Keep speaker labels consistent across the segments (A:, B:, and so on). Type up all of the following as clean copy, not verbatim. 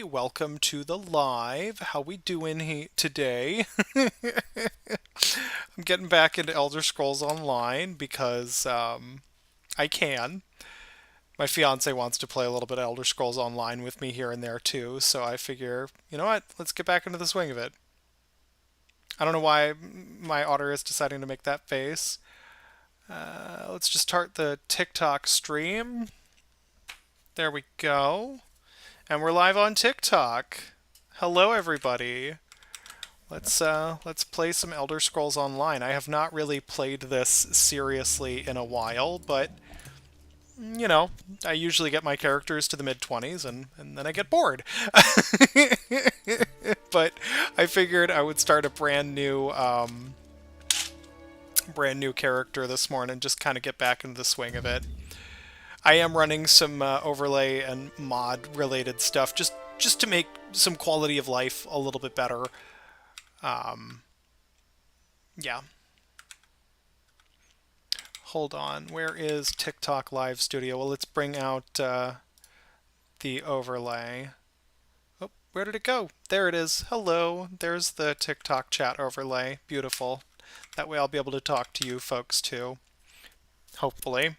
A: welcome to the live. How we doing today? I'm getting back into Elder Scrolls Online because I can. My fiance wants to play a little bit of Elder Scrolls Online with me here and there too, so I figure, you know what? Let's get back into the swing of it. I don't know why my otter is deciding to make that face. Let's just start the TikTok stream. There we go. And we're live on TikTok. Hello everybody. Let's play some Elder Scrolls Online. I have not really played this seriously in a while, but you know, I usually get my characters to the mid-20s and then I get bored. But I figured I would start a brand new character this morning, just kind of get back into the swing of it. I am running some overlay and mod related stuff just to make some quality of life a little bit better. Yeah. Hold on. Where is TikTok Live Studio? Well, let's bring out the overlay. Oh, where did it go? There it is. Hello. There's the TikTok chat overlay. Beautiful. That way I'll be able to talk to you folks too. Hopefully.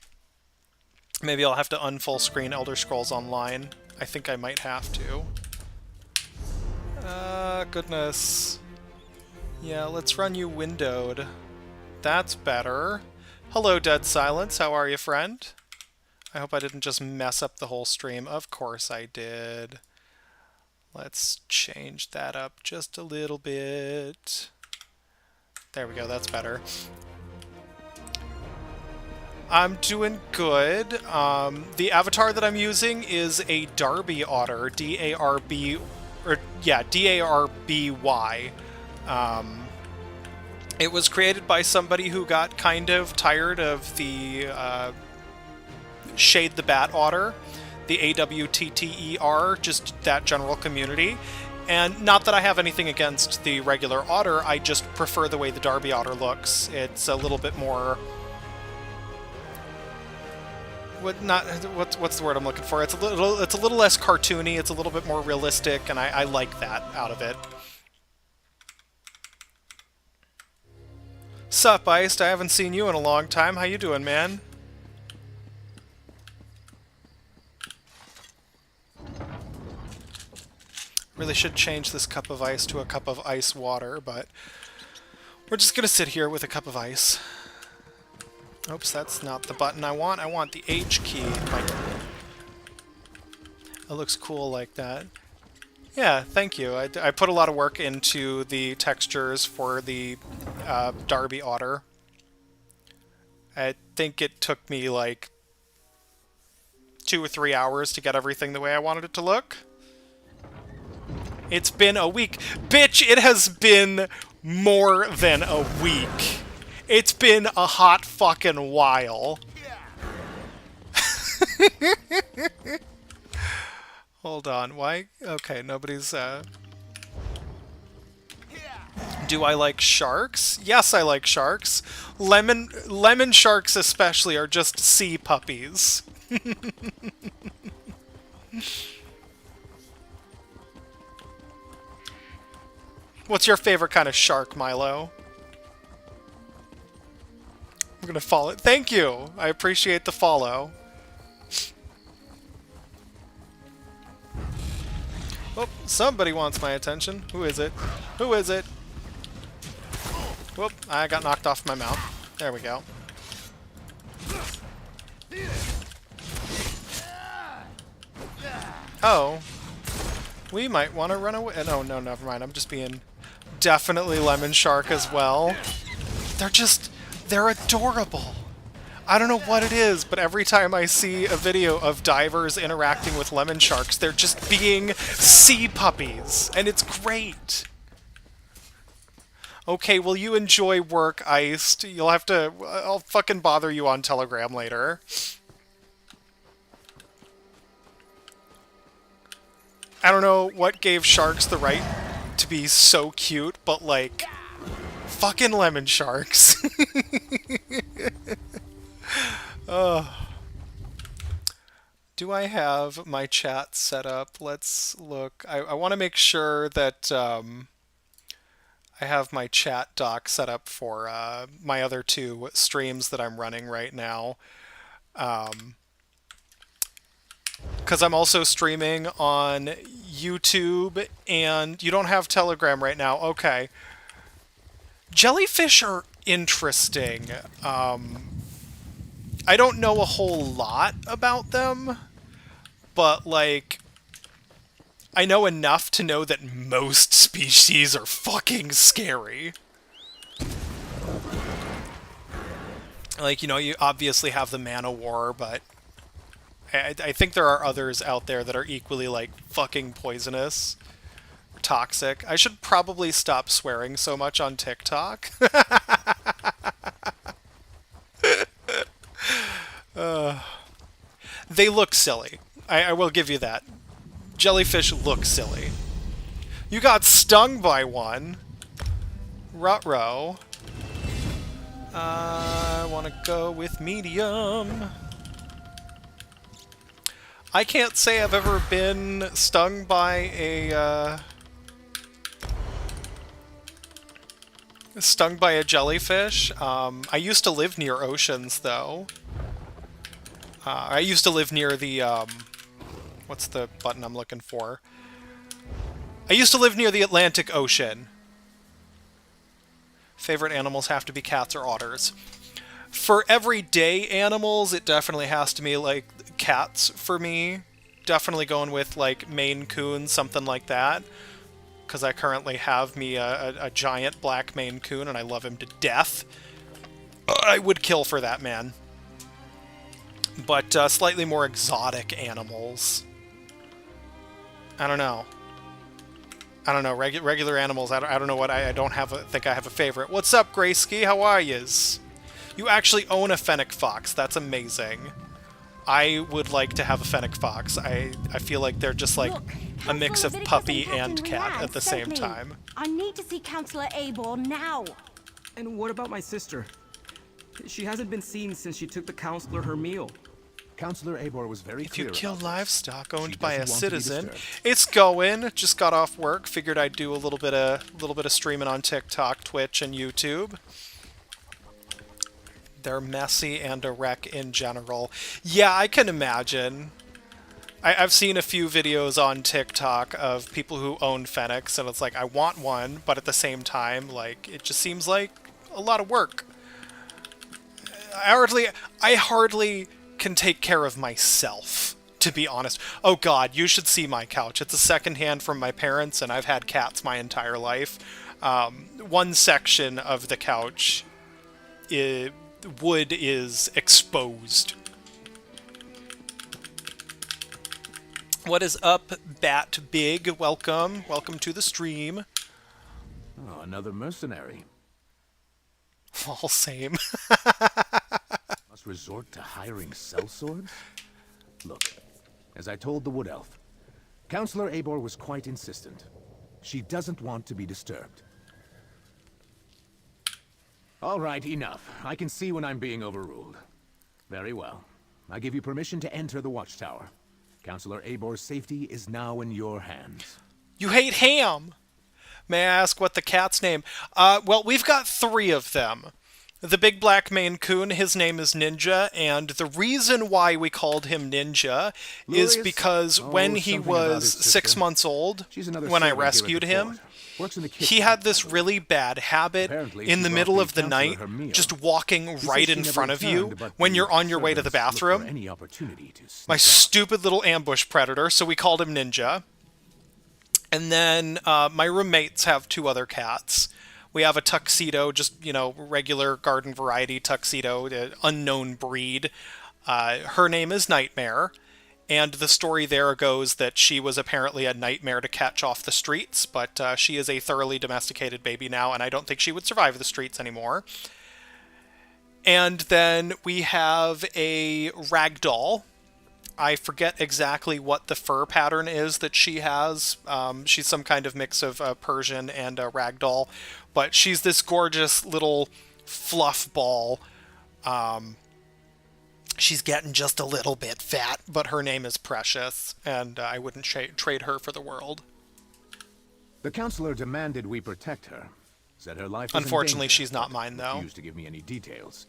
A: Maybe I'll have to unfull screen Elder Scrolls Online. I think I might have to. Goodness. Yeah, let's run you windowed. That's better. Hello, Dead Silence. How are you, friend? I hope I didn't just mess up the whole stream. Of course I did. Let's change that up just a little bit. There we go, that's better. I'm doing good. The avatar that I'm using is a Darby Otter, D-A-R-B, or yeah, D-A-R-B-Y. It was created by somebody who got kind of tired of the Shade the Bat Otter, the A-W-T-T-E-R, just that general community. And not that I have anything against the regular otter, I just prefer the way the Darby Otter looks. It's a little bit more... What's the word I'm looking for? It's a little less cartoony. It's a little bit more realistic, and I like that out of it. Sup, Iced? I haven't seen you in a long time. How you doing, man? Really should change this cup of ice to a cup of ice water, but we're just gonna sit here with a cup of ice. Oops, that's not the button I want. I want the H key. It looks cool like that. Yeah, thank you. I put a lot of work into the textures for the Darby Otter. I think it took me like 2 or 3 hours to get everything the way I wanted it to look. It's been a week. Bitch, it has been more than a week. It's been a hot fucking while. Hold on, why? Okay, nobody's, Do I like sharks? Yes, I like sharks. Lemon sharks especially are just sea puppies. What's your favorite kind of shark, Milo? I'm gonna follow it. Thank you! I appreciate the follow. Oh, somebody wants my attention. Who is it? Who is it? Whoop, I got knocked off my mount. There we go. Oh. We might want to run away. No, no, never mind. I'm just being definitely lemon shark as well. They're adorable. I don't know what it is, but every time I see a video of divers interacting with lemon sharks, they're just being sea puppies, and it's great. Okay, well, you enjoy work, Iced. You'll have to... I'll fucking bother you on Telegram later. I don't know what gave sharks the right to be so cute, but, like, fucking lemon sharks. Do I have my chat set up? Let's look. I want to make sure that I have my chat doc set up for my other two streams that I'm running right now. Because I'm also streaming on YouTube, and you don't have Telegram right now. Okay. Jellyfish are interesting. I don't know a whole lot about them, but, like, I know enough to know that most species are fucking scary. Like, you know, you obviously have the Man-O-War, but I think there are others out there that are equally, like, fucking poisonous. Toxic. I should probably stop swearing so much on TikTok. They look silly. I will give you that. Jellyfish look silly. You got stung by one. Ruh-roh. I want to go with medium. I can't say I've ever been stung by a jellyfish. I used to live near oceans, though. I used to live near the, what's the button I'm looking for? I used to live near the Atlantic Ocean. Favorite animals have to be cats or otters. For everyday animals, it definitely has to be, like, cats for me. Definitely going with, like, Maine Coon, something like that. Because I currently have me a giant black Maine Coon, and I love him to death. I would kill for that man. But slightly more exotic animals. I don't know. Regular animals, I don't know what, I don't think I have a favorite. What's up, Grayski? How are yous? You actually own a fennec fox. That's amazing. I would like to have a fennec fox. I feel like they're just like a mix of puppy and cat at the same time.
B: I need to see Councillor Abor now.
C: And what about my sister? She hasn't been seen since she took the councillor her meal.
D: Councillor Abor was very clear.
A: If you kill livestock owned
D: She
A: by a
D: doesn't want to be
A: citizen,
D: disturbed.
A: it's going. Just got off work. Figured I'd do a little bit of streaming on TikTok, Twitch, and YouTube. They're messy and a wreck in general. Yeah, I can imagine. I've seen a few videos on TikTok of people who own fennecs, and it's like, I want one, but at the same time, like, it just seems like a lot of work. I hardly can take care of myself, to be honest. Oh god, you should see my couch. It's a secondhand from my parents, and I've had cats my entire life. One section of the couch, wood is exposed. What is up, Bat Big? Welcome. Welcome to the stream.
D: Oh, another mercenary.
A: All same.
D: Must resort to hiring sellswords? Look, as I told the Wood Elf, Councillor Abor was quite insistent. She doesn't want to be disturbed. All right, enough. I can see when I'm being overruled. Very well. I give you permission to enter the watchtower. Councillor Abor's safety is now in your hands.
A: You hate ham! May I ask what the cat's name? Well, we've got 3 of them. The big black Maine Coon, his name is Ninja, and the reason why we called him Ninja is because when he was 6 months old, when I rescued him, he had this really bad habit in the middle of the night, just walking right in front of you when you're on your way to the bathroom. My stupid little ambush predator, so we called him Ninja. And then my roommates have 2 other cats. We have a tuxedo, just, you know, regular garden variety tuxedo, unknown breed. Her name is Nightmare. And the story there goes that she was apparently a nightmare to catch off the streets, but she is a thoroughly domesticated baby now, and I don't think she would survive the streets anymore. And then we have a ragdoll. I forget exactly what the fur pattern is that she has. She's some kind of mix of Persian and a ragdoll, but she's this gorgeous little fluff ball. She's getting just a little bit fat, but her name is Precious, and I wouldn't trade her for the world.
D: The counselor demanded we protect her. Said her life was in
A: Unfortunately,
D: danger,
A: she's not
D: but
A: mine, though.
D: refused to give me any details.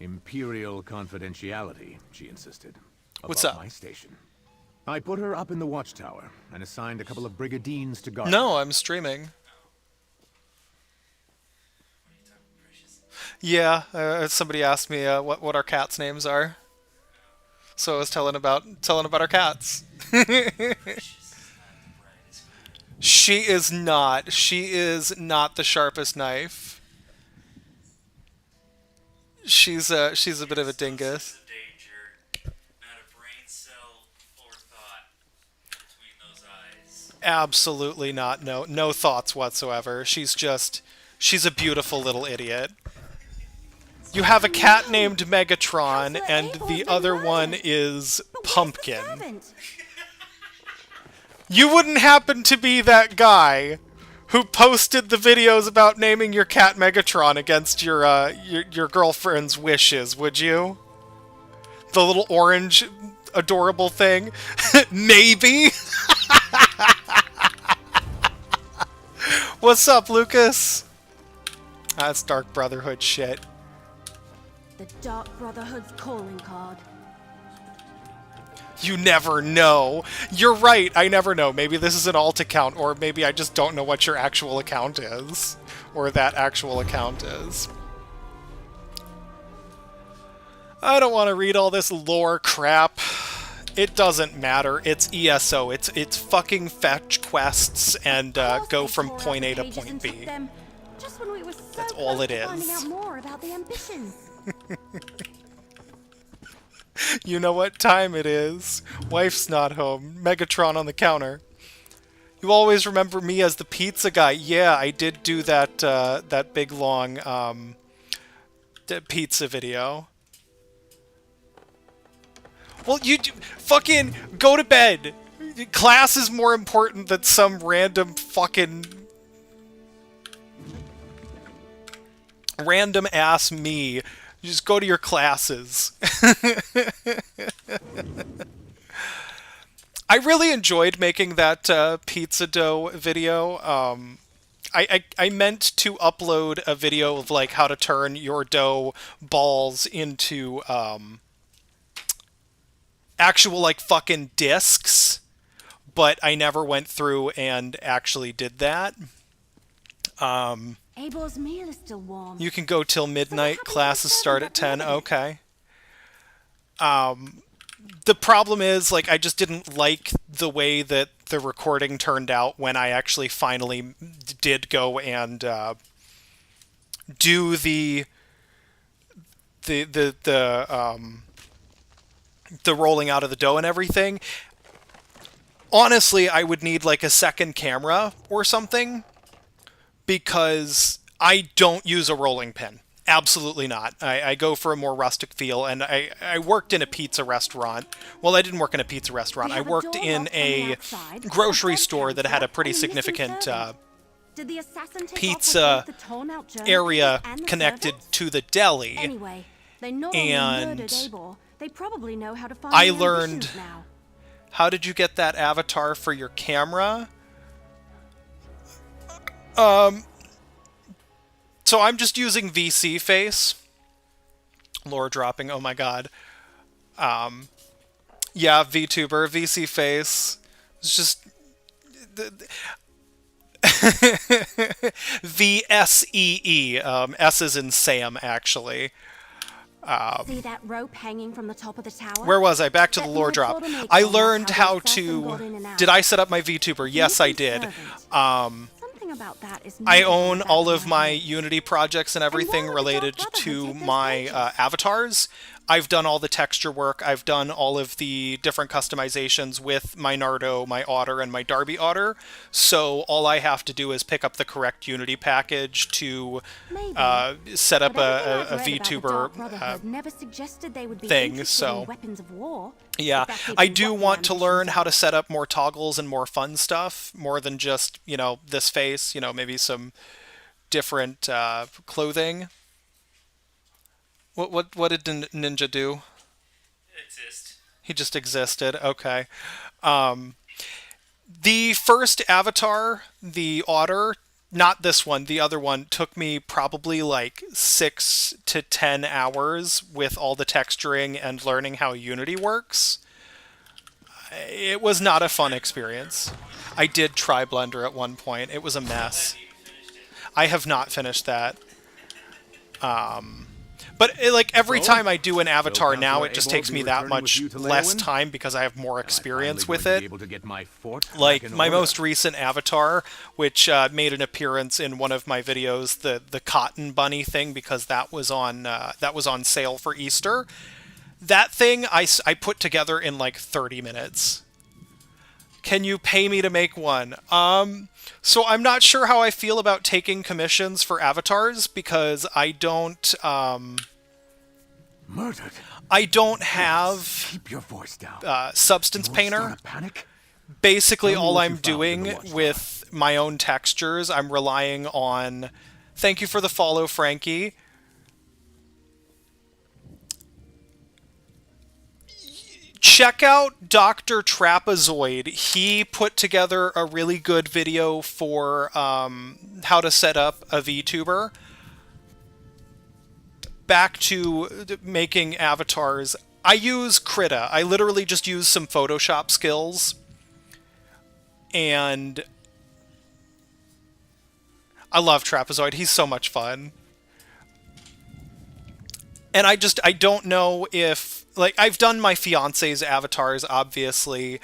D: Imperial confidentiality, she insisted.
A: What's
D: Above
A: up?
D: my station. I put her up in the watchtower and assigned a couple of brigadines to guard
A: No,
D: her.
A: I'm streaming. Yeah, somebody asked me what our cats' names are, so I was telling about our cats. She is not. She is not the sharpest knife. She's a bit of a dingus. Absolutely not. No thoughts whatsoever. She's a beautiful little idiot. You have a cat named Megatron,
B: Counselor
A: and
B: Abel's
A: the
B: been
A: other
B: murdered.
A: one is
B: But where's the
A: Pumpkin.
B: servant?
A: You wouldn't happen to be that guy who posted the videos about naming your cat Megatron against your girlfriend's wishes, would you? The little orange adorable thing? Maybe. What's up, Lucas? That's Dark Brotherhood shit.
B: The Dark Brotherhood's calling card.
A: You never know. You're right, I never know. Maybe this is an alt account, or maybe I just don't know what your actual account is. Or that actual account is. I don't want to read all this lore crap. It doesn't matter. It's ESO. It's fucking fetch quests and
B: Of course
A: go
B: they
A: from
B: tore out
A: point
B: the
A: A to
B: pages
A: point
B: and
A: B.
B: took them, just when we were so
A: That's all
B: close
A: it
B: to finding
A: is.
B: out more about the ambitions.
A: You know what time it is. Wife's not home. Megatron on the counter. You always remember me as the pizza guy. Yeah, I did do that that big long pizza video. Well, fucking go to bed. Class is more important than some random fucking random ass me. Just go to your classes. I really enjoyed making that pizza dough video. I meant to upload a video of like how to turn your dough balls into actual like fucking discs, but I never went through and actually did that.
B: Abor's meal is still warm.
A: You can go till midnight.
B: happened to the
A: Classes start
B: servant
A: at 10.
B: that murdered it?
A: Okay. The problem is, like, I just didn't like the way that the recording turned out when I actually finally did go and do the rolling out of the dough and everything. Honestly, I would need like a second camera or something because I don't use a rolling pin. Absolutely not. I go for a more rustic feel, and I worked in a pizza restaurant. Well, I didn't work in a pizza restaurant.
B: We
A: I
B: have a
A: worked
B: door
A: in
B: locked from the
A: a
B: outside,
A: grocery
B: a dead
A: store that had a
B: counselor,
A: pretty
B: and a missing
A: significant
B: servant. Did the assassin take off
A: pizza
B: with both the torn-out journal
A: area
B: pages and the
A: connected
B: servants?
A: to the deli.
B: Anyway, they not
A: and
B: only murdered Abor, they probably know how to find
A: I
B: the
A: learned-
B: ambitions now.
A: How did you get that avatar for your camera? So I'm just using VC face. Lore dropping, oh my god. Yeah, VTuber, VC face. It's just... VSEE. S is in Sam, actually.
B: See that rope hanging from the top of the tower?
A: Where was I? Back to the
B: Bet
A: lore
B: my
A: drop.
B: photo makes
A: I
B: all that
A: learned how
B: the assassin got
A: to...
B: in and out.
A: Did I set up my VTuber? Yes, I
B: Missing
A: did.
B: servant. Something about that is
A: I
B: not
A: own
B: back
A: all
B: in
A: of my
B: head.
A: Unity projects and everything
B: why would the
A: related
B: Dark
A: to
B: Brotherhood take those
A: my
B: pages?
A: avatars. I've done all the texture work. I've done all of the different customizations with my Nardo, my Otter, and my Darby Otter. So all I have to do is pick up the correct Unity package to
B: Maybe.
A: set up
B: But everything
A: a
B: I've read about the
A: VTuber
B: Dark Brotherhood never suggested they would be
A: thing,
B: interested
A: so-
B: in weapons of war.
A: Yeah,
B: If that's
A: I
B: even
A: do
B: what the
A: want to learn
B: ambitions
A: how
B: are.
A: to set up more toggles and more fun stuff, more than just, you know, this face, you know, maybe some different clothing. What did Ninja do? He just existed. Okay. The first Avatar, the Otter, not this one, the other one, took me probably like 6 to 10 hours with all the texturing and learning how Unity works. It was not a fun experience. I did try Blender at one point. It was a mess. I have not finished that. But like every time I do an Avatar now, it just takes me that much less time because I have more experience with it. Like my most recent Avatar, which made an appearance in one of my videos, the Cotton Bunny thing, because that was on sale for Easter. That thing I put together in like 30 minutes. Can you pay me to make one? So I'm not sure how I feel about taking commissions for avatars because I don't
D: Murdered.
A: I don't have
D: Keep your voice down.
A: Substance Painter.
D: Panic?
A: Basically,
D: Tell me
A: all
D: what
A: I'm
D: you found in
A: doing
D: the watchtower.
A: with my own textures, I'm relying on. Thank you for the follow, Frankie. Check out Dr. Trapezoid. He put together a really good video for how to set up a VTuber. Back to making avatars. I use Krita. I literally just use some Photoshop skills. And I love Trapezoid. He's so much fun. And I don't know if, like, I've done my fiance's avatars, obviously,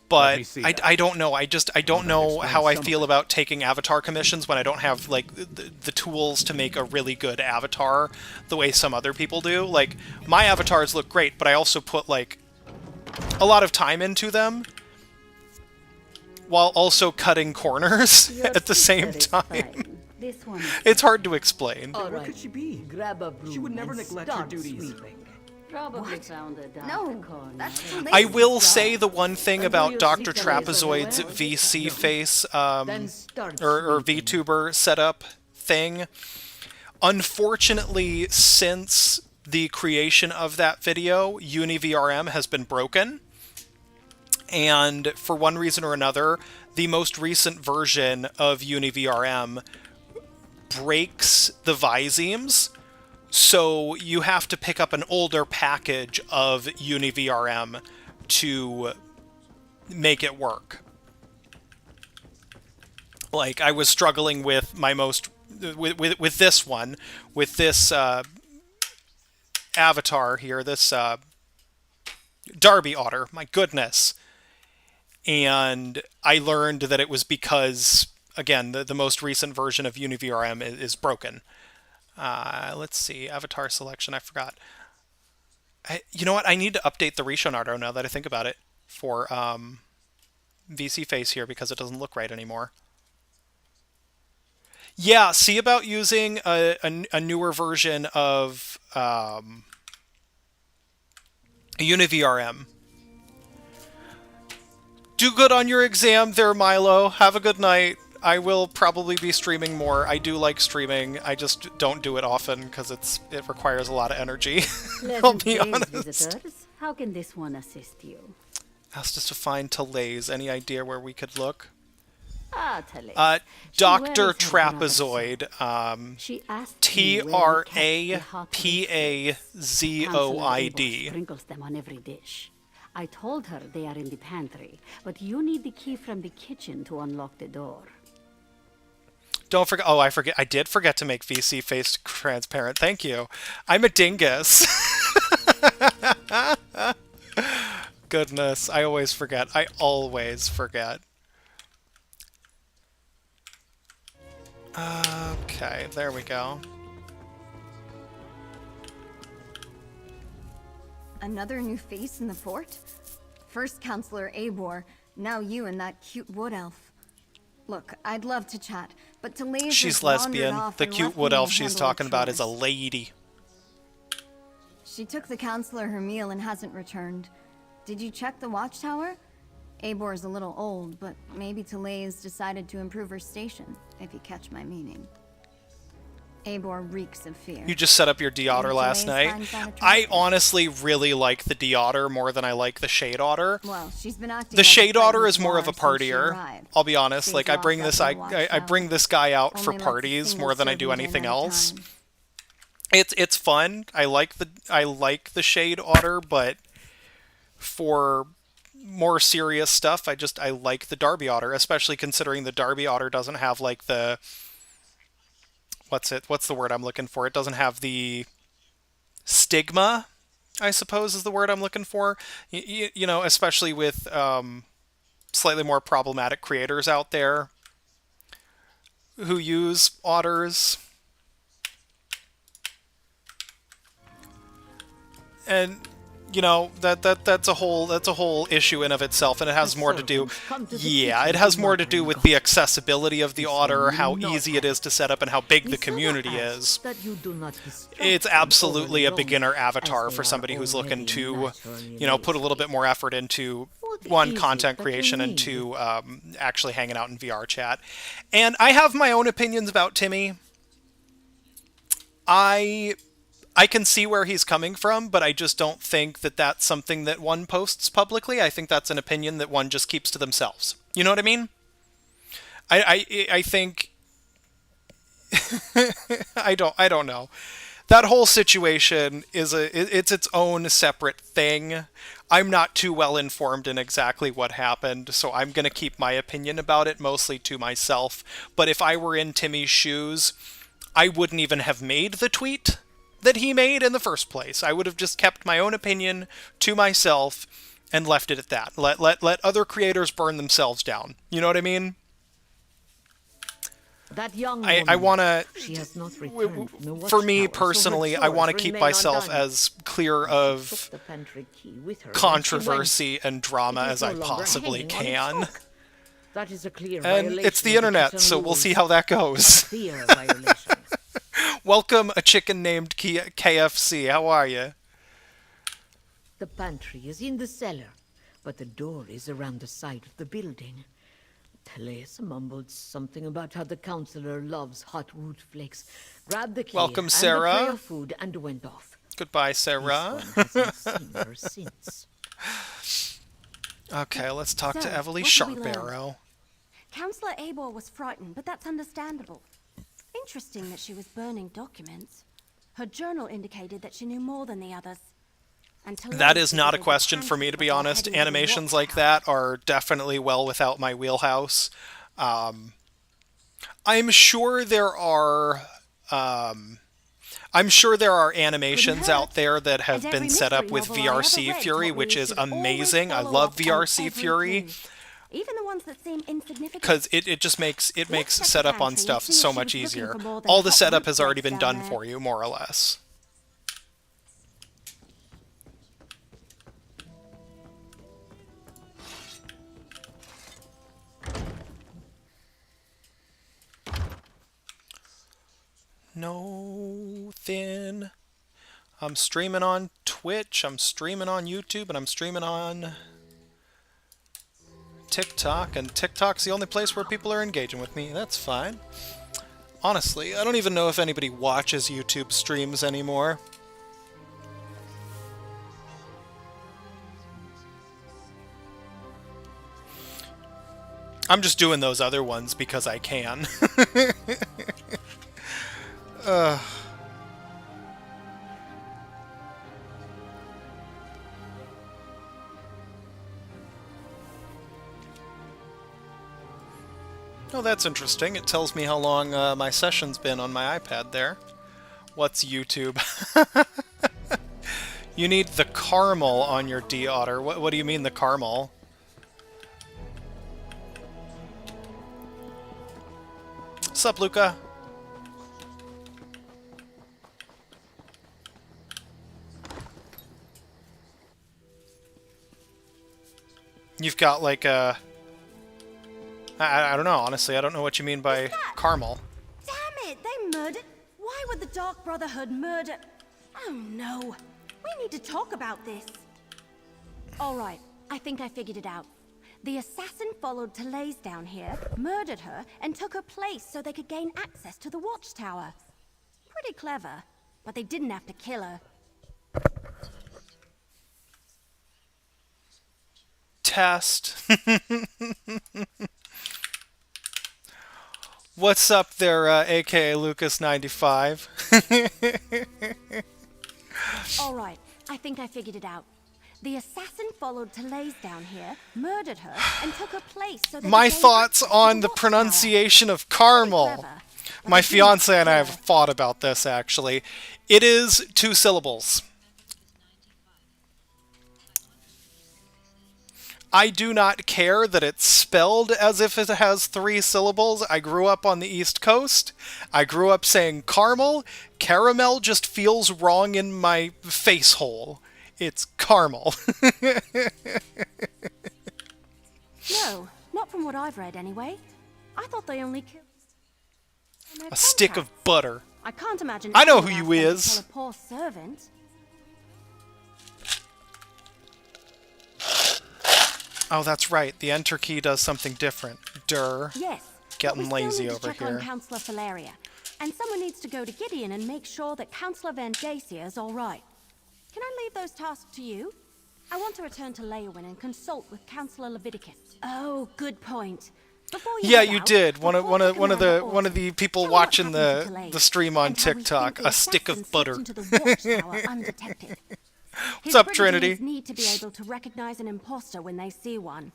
A: but I don't know. I don't know how I feel about taking avatar commissions when I don't have, like, the tools to make a really good avatar the way some other people do. Like, my avatars look great, but I also put, like, a lot of time into them while also cutting corners at the same time.
E: This one
A: It's hard to explain.
C: Where could she be?
E: grab a broom
C: She would never
E: and
C: neglect her
E: start
C: duties.
E: sweeping. Probably found a dark
B: No,
E: corner.
B: that's too
A: I
B: late.
A: will say the one thing about
E: you
A: Dr.
E: see somebody
A: Trapezoid's
E: somewhere?
A: VC face
E: Then start
A: or
E: sweeping.
A: VTuber setup thing. Unfortunately, since the creation of that video, UniVRM has been broken. And for one reason or another, the most recent version of UniVRM breaks the Visemes. So you have to pick up an older package of UniVRM to make it work. Like, I was struggling with my most with this one, with this avatar here, this Darby Otter. My goodness. And I learned that it was because, again, the most recent version of UniVRM is broken. Let's see, avatar selection, I forgot. You know what, I need to update the Rishonardo now that I think about it for VC face here because it doesn't look right anymore. Yeah, see about using a newer version of UniVRM. Do good on your exam there, Milo. Have a good night. I will probably be streaming more. I do like streaming. I just don't do it often because it requires a lot of energy. I'll
E: Pleasant
A: be
E: days,
A: honest.
E: visitors. How can this one assist you?
A: Asked us to find Talays. Any idea where we could look?
E: Ah, Tale.
A: Dr.
E: wears her brother's
A: Trapezoid.
E: She asked me where he kept the hot
A: Trapezoid.
E: sprinkles them on every dish. I told her they are in the pantry, but you need the key from the kitchen to unlock the door.
A: Don't forget. Oh, I forget. I did forget to make VC face transparent. Thank you. I'm a dingus. Goodness, I always forget. I always forget. Okay, there we go.
B: Another new face in the fort? First Counselor Abor, now you and that cute wood elf. Look, I'd love to chat, but to leave
A: She's lesbian. The cute wood elf she's talking about is a lady.
B: She took the counselor her meal and hasn't returned. Did you check the watchtower? Abor's a little old, but maybe Therese decided to improve her station, if you catch my meaning. Eibor reeks of fear.
A: You just set up your D-Otter
B: Think
A: last
B: Therese
A: night.
B: finds that
A: I
B: attractive?
A: honestly really like the D-Otter more than I like the Shade Otter.
B: Well, she's been acting
A: The
B: like a
A: Shade Otter
B: frightened
A: is more of a
B: flower since she
A: partier.
B: arrived.
A: I'll be honest.
B: Stays
A: Like I
B: locked
A: bring
B: up
A: this
B: in
A: I,
B: the
A: I I
B: watchtower.
A: bring this guy out for
B: Only lets a
A: parties
B: single
A: more than I do
B: servant in
A: anything
B: at a
A: else.
B: time.
A: It's fun. I like the Shade Otter, but for more serious stuff, I like the Darby Otter, especially considering the Darby Otter doesn't have like the what's the word I'm looking for? It doesn't have the stigma, I suppose is the word I'm looking for. You know, especially with slightly more problematic creators out there who use otters. And you know that's a whole issue in of itself, and it has more to do. Yeah, it has more to do with the accessibility of the otter, how easy it is to set up, and how big the community is. It's absolutely a beginner avatar for somebody who's looking to, you know, put a little bit more effort into one, content creation, and two, actually hanging out in VR chat. And I have my own opinions about Timmy. I can see where he's coming from, but I just don't think that that's something that one posts publicly. I think that's an opinion that one just keeps to themselves. You know what I mean? I think I don't know. That whole situation it's its own separate thing. I'm not too well informed in exactly what happened, so I'm going to keep my opinion about it mostly to myself. But if I were in Timmy's shoes, I wouldn't even have made the tweet that he made in the first place. I would have just kept my own opinion to myself and left it at that. Let other creators burn themselves down. You know what I mean?
F: That young
A: I want to,
F: she has not returned from the
A: for me
F: watchtower, so her
A: personally, I want to
F: chores
A: keep
F: remain
A: myself
F: undone.
A: as clear
F: Took
A: of
F: the pantry key with her when she
A: controversy and drama
F: went. It
A: as
F: is
A: I
F: no longer
A: possibly
F: hanging on its
A: can.
F: hook. That is a clear
A: And
F: violation
A: it's the
F: of
A: internet,
F: kitchen
A: so we'll see
F: rules.
A: how that goes.
F: Clear violation.
A: Welcome, a chicken named KFC. How are you?
F: The pantry is in the cellar, but the door is around the side of the building. Therese mumbled something about how the counselor loves hot root flakes, grabbed the key
A: Welcome,
F: and
A: Sarah.
F: the tray of food and went off.
A: Goodbye,
F: This
A: Sarah.
F: one hasn't seen her since.
A: Okay, let's talk to
B: So,
A: Everly
B: what did we learn?
A: Sharpbarrow.
B: Counselor Eibor was frightened, but that's understandable. Interesting that she was burning documents. Her journal indicated that she knew more than the others. And
A: That is not a question for me, to be honest. Animations like that are definitely well without my wheelhouse. I'm sure there are. I'm sure there are animations out there that have
B: And
A: been
B: every
A: set up
B: mystery
A: with
B: novel I ever
A: VRC
B: read
A: Fury,
B: taught me
A: which
B: you
A: is
B: should always
A: amazing. I
B: follow
A: love
B: up on
A: VRC
B: every
A: Fury
B: clue, even the ones that seem insignificant.
A: because it just makes
B: Let's check the
A: setup on
B: pantry
A: stuff
B: and see if
A: so
B: she
A: much
B: was looking
A: easier.
B: for more than
A: All the
B: hot
A: setup
B: root
A: has already
B: flakes
A: been
B: down
A: done
B: there.
A: for you, more or less. No thin. I'm streaming on Twitch, I'm streaming on YouTube, and I'm streaming on TikTok, and TikTok's the only place where people are engaging with me. That's fine. Honestly, I don't even know if anybody watches YouTube streams anymore. I'm just doing those other ones because I can. Oh, that's interesting. It tells me how long my session's been on my iPad there. What's YouTube? You need the caramel on your D-Otter. What do you mean, the caramel? Sup, Luca? You've got like a... I don't know, honestly. I don't know what you mean by caramel.
B: Damn it! They murdered. Why would the Dark Brotherhood murder? Oh no! We need to talk about this. All right, I think I figured it out. The assassin followed Therese down here, murdered her, and took her place so they could gain access to the watchtower. pretty clever, but they didn't have to kill her.
A: Test. What's up there, aka Lucas95?
B: Alright, I think I figured it out. The assassin followed Therese down here, murdered her, and took her place so that
A: My
B: he gained
A: thoughts
B: access to
A: on the
B: watchtower.
A: pronunciation of caramel.
B: Clever, but
A: My
B: they didn't
A: fiance and I
B: kill
A: have
B: her.
A: fought about this, actually. It is 2 syllables. I do not care that it's spelled as if it has 3 syllables. I grew up on the East Coast. I grew up saying caramel. Caramel just feels wrong in my face hole. It's caramel.
B: No, not from what I've read anyway. I thought they only killed
A: A stick of butter.
B: I can't imagine.
A: I know
B: anyone
A: who you
B: else
A: is.
B: going to kill a poor servant.
A: Oh, that's right. The enter key does something different. Durr.
B: Yes.
A: Getting
B: but we
A: lazy
B: still need
A: over
B: to check
A: here.
B: on Councillor Valeria. And someone needs to go to Gideon and make sure that Councillor Van Dacia is all right. Can I leave those tasks to you? I want to return to Leowin and consult with Councillor Leviticus. Oh, good point. Before you
A: Yeah,
B: head
A: you
B: out,
A: did. One
B: report to Commander
A: of the people
B: Tell me what
A: watching
B: happened to
A: the
B: Therese
A: stream on
B: and how we think
A: TikTok.
B: the
A: A stick of
B: assassin slipped
A: butter.
B: into the watchtower undetected.
A: What's up, Trinity?
B: Brigadiers need to be able to recognize an imposter when they see one.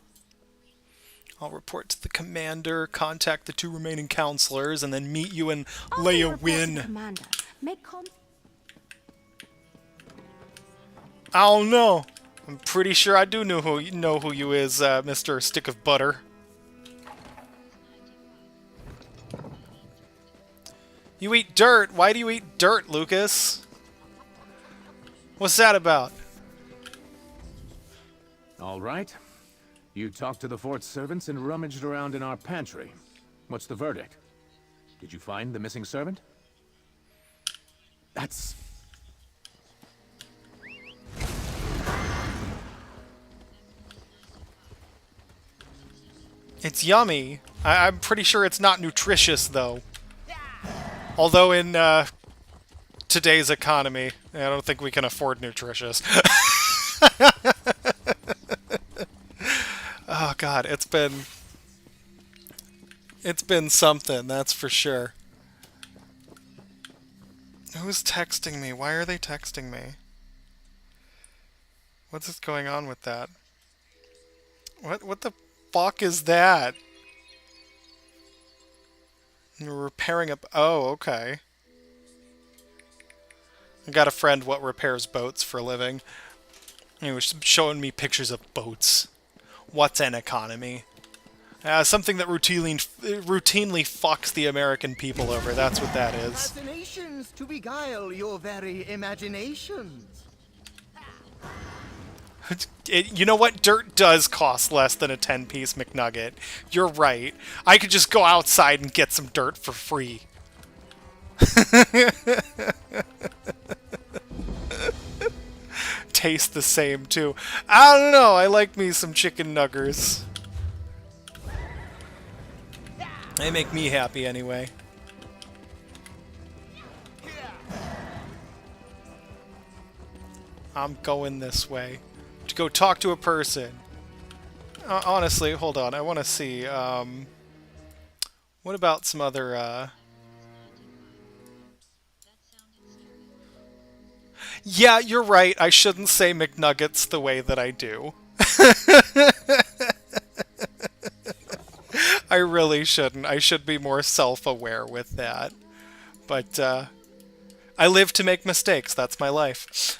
A: I'll report to the commander, contact the 2 remaining counselors, and then meet you in
B: After you report to the
A: Leowin.
B: Commander, make con-
A: I don't know. I'm pretty sure I do know who you is, Mr. Stick of Butter. You eat dirt. Why do you eat dirt, Lucas? What's that about?
D: All right. You talked to the fort's servants and rummaged around in our pantry. What's the verdict? Did you find the missing servant? That's...
A: It's yummy. I'm pretty sure it's not nutritious, though. Although in today's economy, I don't think we can afford nutritious. Oh god, it's been something, that's for sure. Who's texting me? Why are they texting me? What's going on with that? What the fuck is that? You're repairing a... Oh, okay. I got a friend what repairs boats for a living. He was showing me pictures of boats. What's an economy? Something that routinely fucks the American people over. That's what that is.
G: Fascinations to beguile your very imaginations.
A: You know what? Dirt does cost less than a 10-piece McNugget. You're right. I could just go outside and get some dirt for free. Taste the same, too. I don't know. I like me some chicken nuggers. They make me happy anyway. I'm going this way. To go talk to a person. Honestly, hold on. I want to see. What about some other... Yeah, you're right. I shouldn't say McNuggets the way that I do. I really shouldn't. I should be more self-aware with that. But, I live to make mistakes. That's my life.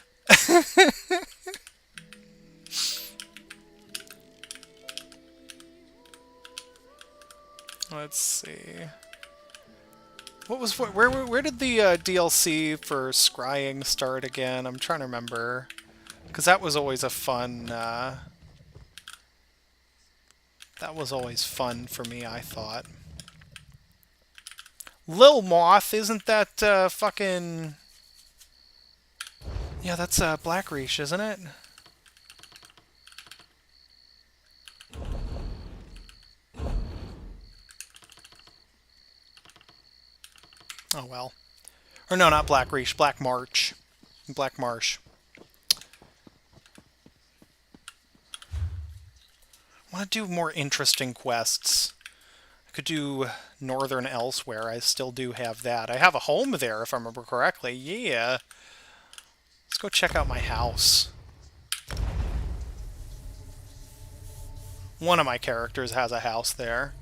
A: Let's see. Where did the DLC for scrying start again? I'm trying to remember. Because that was always a fun, that was always fun for me, I thought. Lil Moth, isn't that, fucking... Yeah, that's, Blackreach, isn't it? Oh well. Or no, not Black Reach, Black March. Black Marsh. I want to do more interesting quests. I could do Northern Elsewhere. I still do have that. I have a home there, if I remember correctly. Yeah. Let's go check out my house. One of my characters has a house there.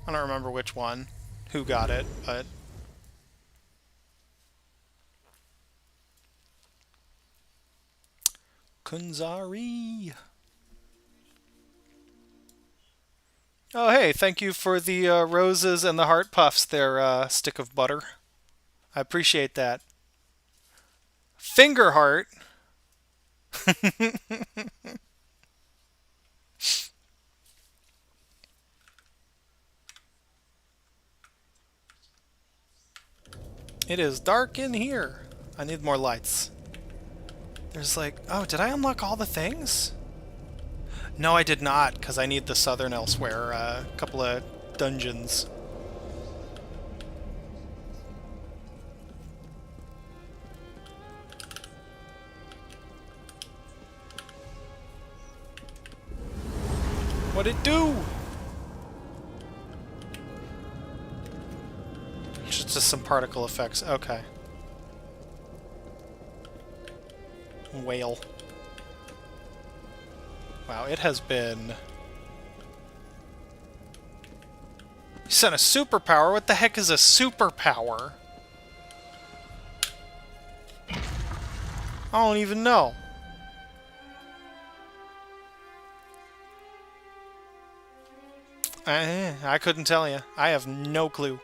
A: I don't remember which one, who got it, but... Kunzari! Oh, hey, thank you for the roses and the heart puffs there, Stick of Butter. I appreciate that. Finger heart! It is dark in here. I need more lights. There's like... Oh, did I unlock all the things? No, I did not, because I need the Southern Elsewhere. A couple of dungeons. What'd it do? Just some particle effects. Okay. Whale. Wow, it has been... You said a superpower? What the heck is a superpower? I don't even know. I couldn't tell you. I have no clue.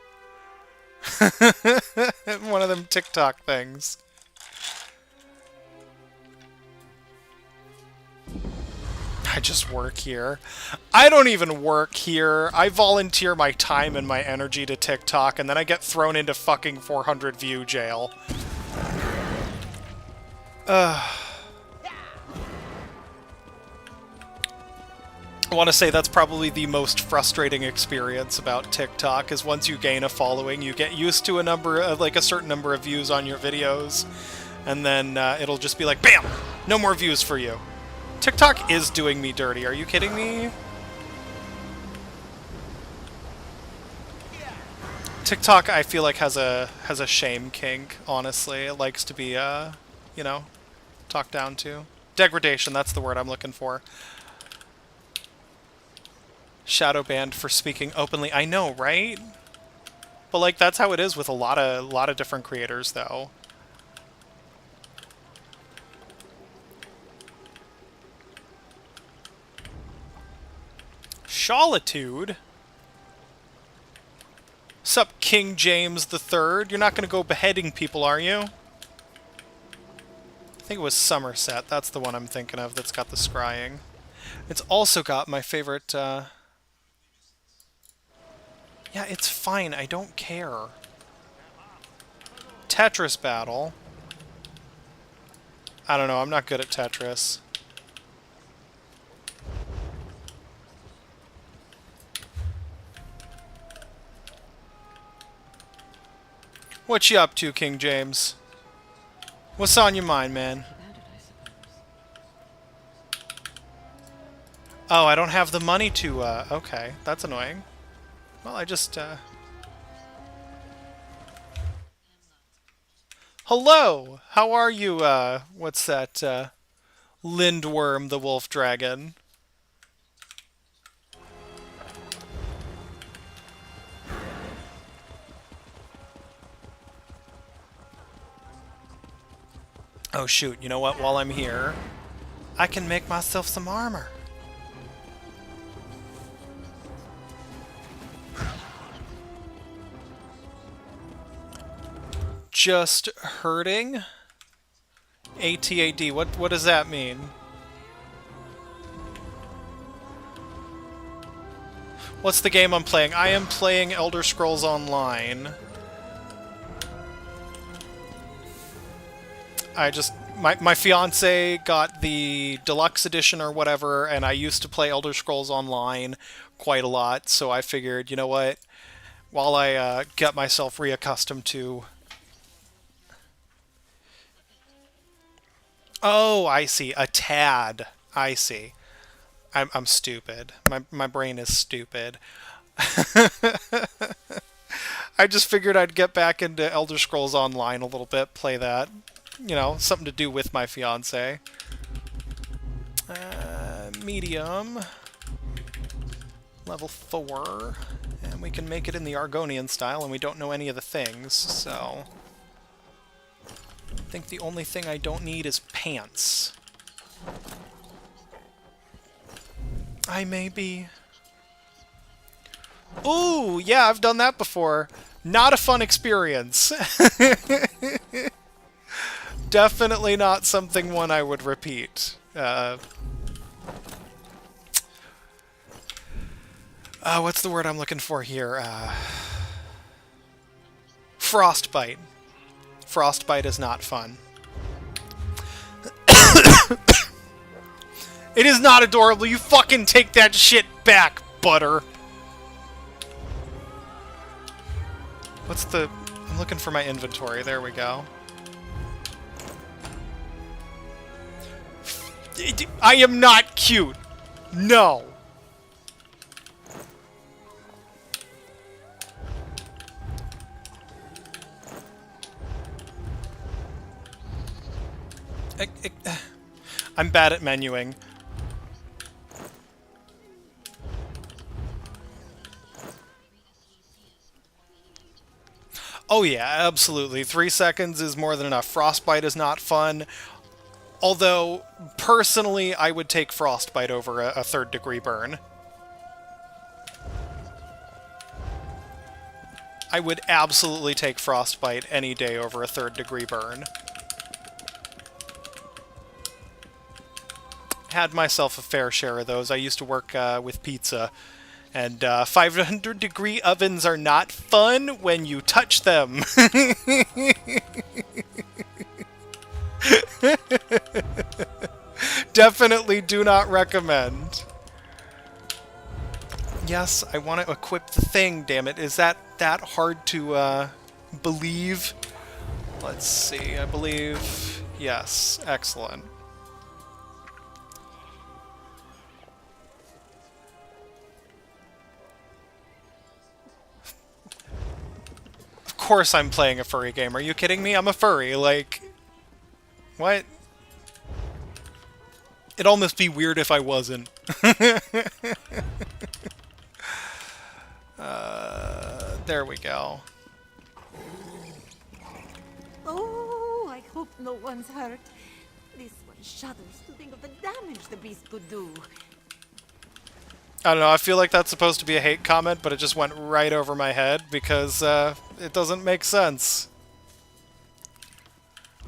A: One of them TikTok things. I just work here. I don't even work here. I volunteer my time and my energy to TikTok, and then I get thrown into fucking 400 view jail. I want to say that's probably the most frustrating experience about TikTok, is once you gain a following, you get used to a number of, like, a certain number of views on your videos, and then it'll just be like, BAM! No more views for you. TikTok is doing me dirty. Are you kidding me? TikTok, I feel like, has a shame kink, honestly. It likes to be, you know, talked down to. Degradation, that's the word I'm looking for. Shadow banned for speaking openly. I know, right? But like that's how it is with a lot of different creators, though. Solitude. Sup, King James the Third? You're not gonna go beheading people, are you? I think it was Somerset. That's the one I'm thinking of. That's got the scrying. It's also got my favorite. Yeah, it's fine. I don't care. Tetris battle. I don't know. I'm not good at Tetris. What you up to, King James? What's on your mind, man? Oh, I don't have the money to, okay. That's annoying. Well, I just, Hello! How are you, what's that, Lindworm the Wolf Dragon? Oh shoot, you know what? While I'm here, I can make myself some armor. Just hurting? ATAD, what does that mean? What's the game I'm playing? I am playing Elder Scrolls Online. My fiance got the deluxe edition or whatever, and I used to play Elder Scrolls Online quite a lot, so I figured, you know what? While I get myself reaccustomed to Oh, I see. A tad. I see. I'm stupid. My brain is stupid. I just figured I'd get back into Elder Scrolls Online a little bit, play that. You know, something to do with my fiance. Medium. Level 4. And we can make it in the Argonian style, and we don't know any of the things, so... I think the only thing I don't need is pants. I may be... Ooh, yeah, I've done that before. Not a fun experience. Definitely not something one I would repeat. What's the word I'm looking for here? Frostbite. Frostbite is not fun. It is not adorable. You fucking take that shit back, butter. What's the... I'm looking for my inventory. There we go. I am not cute. No. I'm bad at menuing. Oh yeah, absolutely. 3 seconds is more than enough. Frostbite is not fun. Although, personally, I would take Frostbite over a third-degree burn. I would absolutely take Frostbite any day over a third-degree burn. Had myself a fair share of those. I used to work with pizza, and 500-degree ovens are not fun when you touch them. Definitely do not recommend. Yes, I want to equip the thing, damn it. Is that hard to believe? Let's see, I believe... Yes, excellent. Of course I'm playing a furry game. Are you kidding me? I'm a furry, like... What? It'd almost be weird if I wasn't. There we go.
F: Oh, I hope no one's hurt. This one shudders to think of the damage the beast could do.
A: I don't know, I feel like that's supposed to be a hate comment, but it just went right over my head because it doesn't make sense.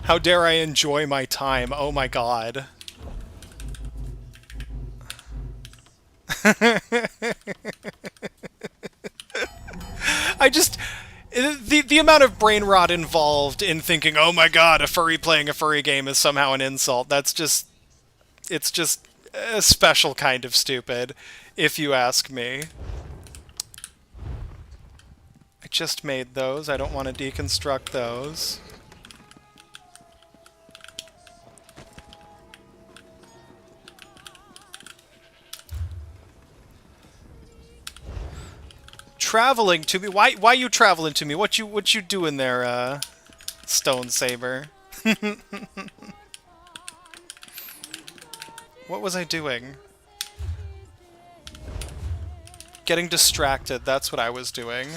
A: How dare I enjoy my time? Oh my god. I just... The amount of brain rot involved in thinking, oh my god, a furry playing a furry game is somehow an insult, that's just... It's just a special kind of stupid, if you ask me. I just made those, I don't want to deconstruct those. Traveling to me? Why you traveling to me? What you doing there, Stone Saber? What was I doing? Getting distracted, that's what I was doing.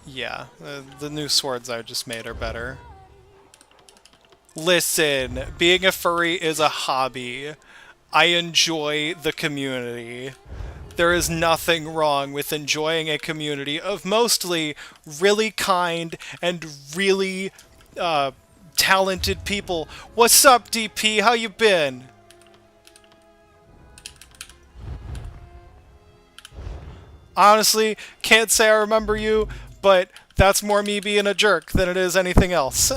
A: Yeah, the new swords I just made are better. Listen, being a furry is a hobby. I enjoy the community. There is nothing wrong with enjoying a community of mostly really kind and really talented people. What's up, DP? How you been? Honestly, can't say I remember you, but that's more me being a jerk than it is anything else.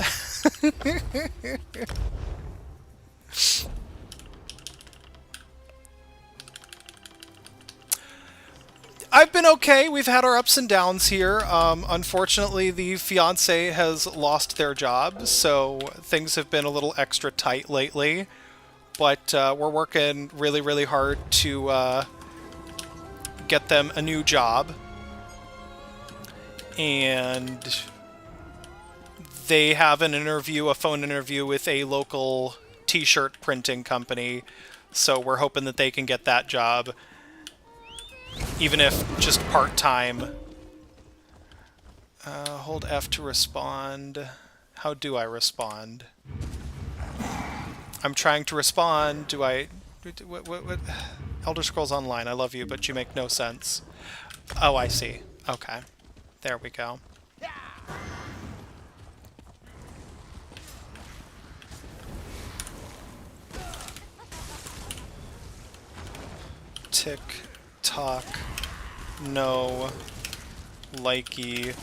A: I've been okay. We've had our ups and downs here. Unfortunately, the fiance has lost their job, so things have been a little extra tight lately. But we're working really, really hard to get them a new job. And they have an interview, a phone interview with a local t-shirt printing company. So we're hoping that they can get that job, even if just part-time. Hold F to respond. How do I respond? I'm trying to respond. Do I... What? Elder Scrolls Online, I love you, but you make no sense. Oh, I see. Okay. There we go. Tick, tock, no, likey,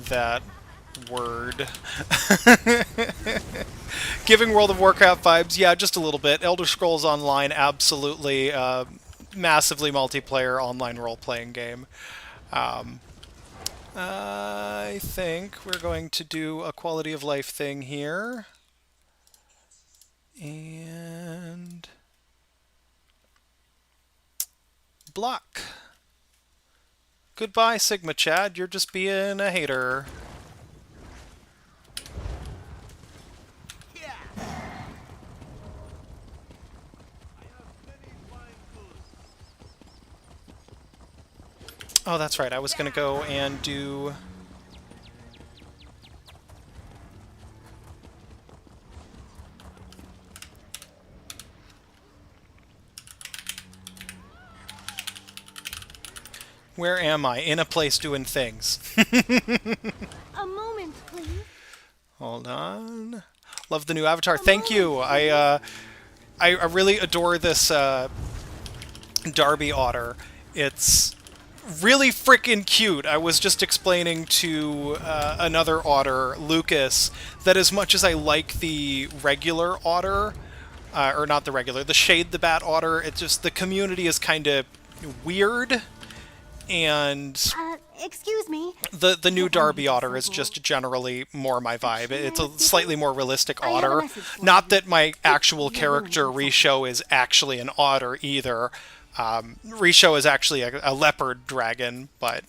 A: that word. Giving World of Warcraft vibes, yeah, just a little bit. Elder Scrolls Online, absolutely, massively multiplayer online role-playing game. I think we're going to do a quality of life thing here. And... block. Goodbye, Sigma Chad. You're just being a hater. Oh, that's right. I was going to go and do... Where am I? In a place doing things.
B: A moment, please.
A: Hold on. Love the new avatar. Thank you. I really adore this Darby otter. It's really freaking cute. I was just explaining to another otter, Lucas, that as much as I like the regular otter, or not the regular, the Shade the Bat otter, it's just the community is kind of weird. And
B: Excuse me.
A: the new Darby otter is just generally more my vibe. It's a slightly more realistic otter. Not that my actual character Risho is actually an otter either. Risho is actually a leopard dragon, but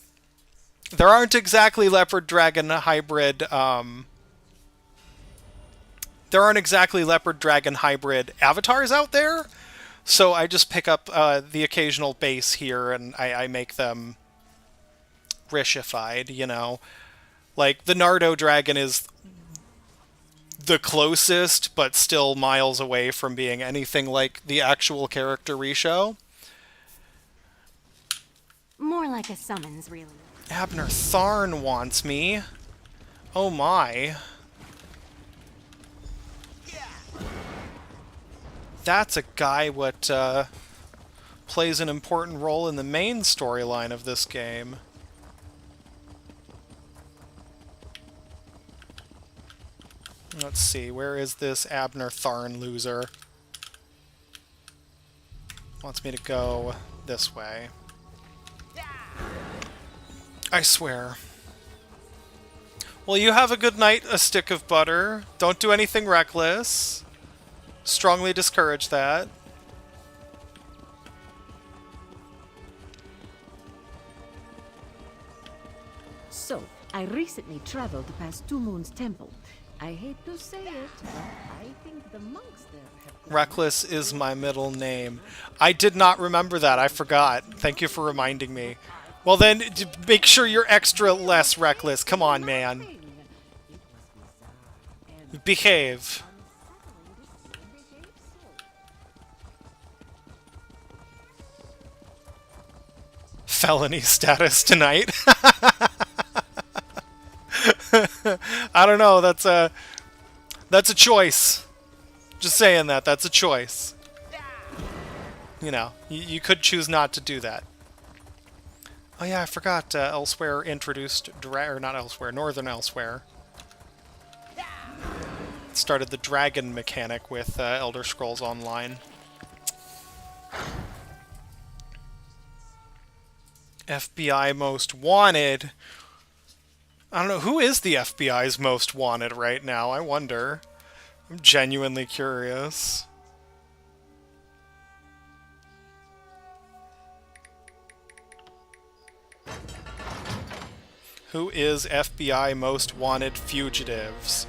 A: there aren't exactly leopard dragon hybrid. There aren't exactly leopard dragon hybrid avatars out there. So I just pick up the occasional base here, and I make them Rishified, you know. Like, the Nardo dragon is the closest, but still miles away from being anything like the actual character Risho.
B: More like a summons, really.
A: Abner Tharn wants me. Oh my. That's a guy what plays an important role in the main storyline of this game. Let's see, where is this Abner Tharn loser? Wants me to go this way. I swear. Well, you have a good night, a stick of butter. Don't do anything reckless. Strongly discourage that.
E: So, I recently traveled past Two Moons Temple. I hate to say it, but I think the monks there have...
A: Reckless is my middle name. I did not remember that. I forgot. Thank you for reminding me. Well then, make sure you're extra less reckless. Come on, man. Behave. Felony status tonight. I don't know, that's a choice. Just saying that's a choice. You know, you could choose not to do that. Oh yeah, I forgot Elsewhere introduced, or not Elsewhere, Northern Elsewhere. It started the dragon mechanic with Elder Scrolls Online. FBI most wanted. I don't know, who is the FBI's most wanted right now? I wonder. I'm genuinely curious. Who is FBI most wanted fugitives?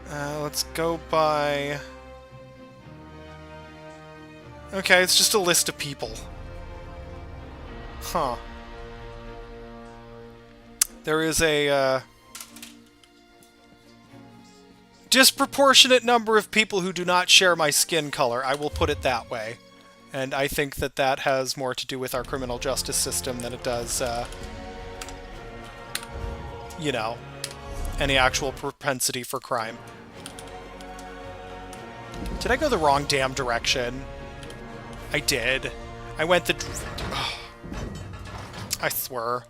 A: Let's go by... Okay, it's just a list of people. Huh. There is a, disproportionate number of people who do not share my skin color, I will put it that way. And I think that that has more to do with our criminal justice system than it does, you know, any actual propensity for crime. Did I go the wrong damn direction? I did. I went the... I swear.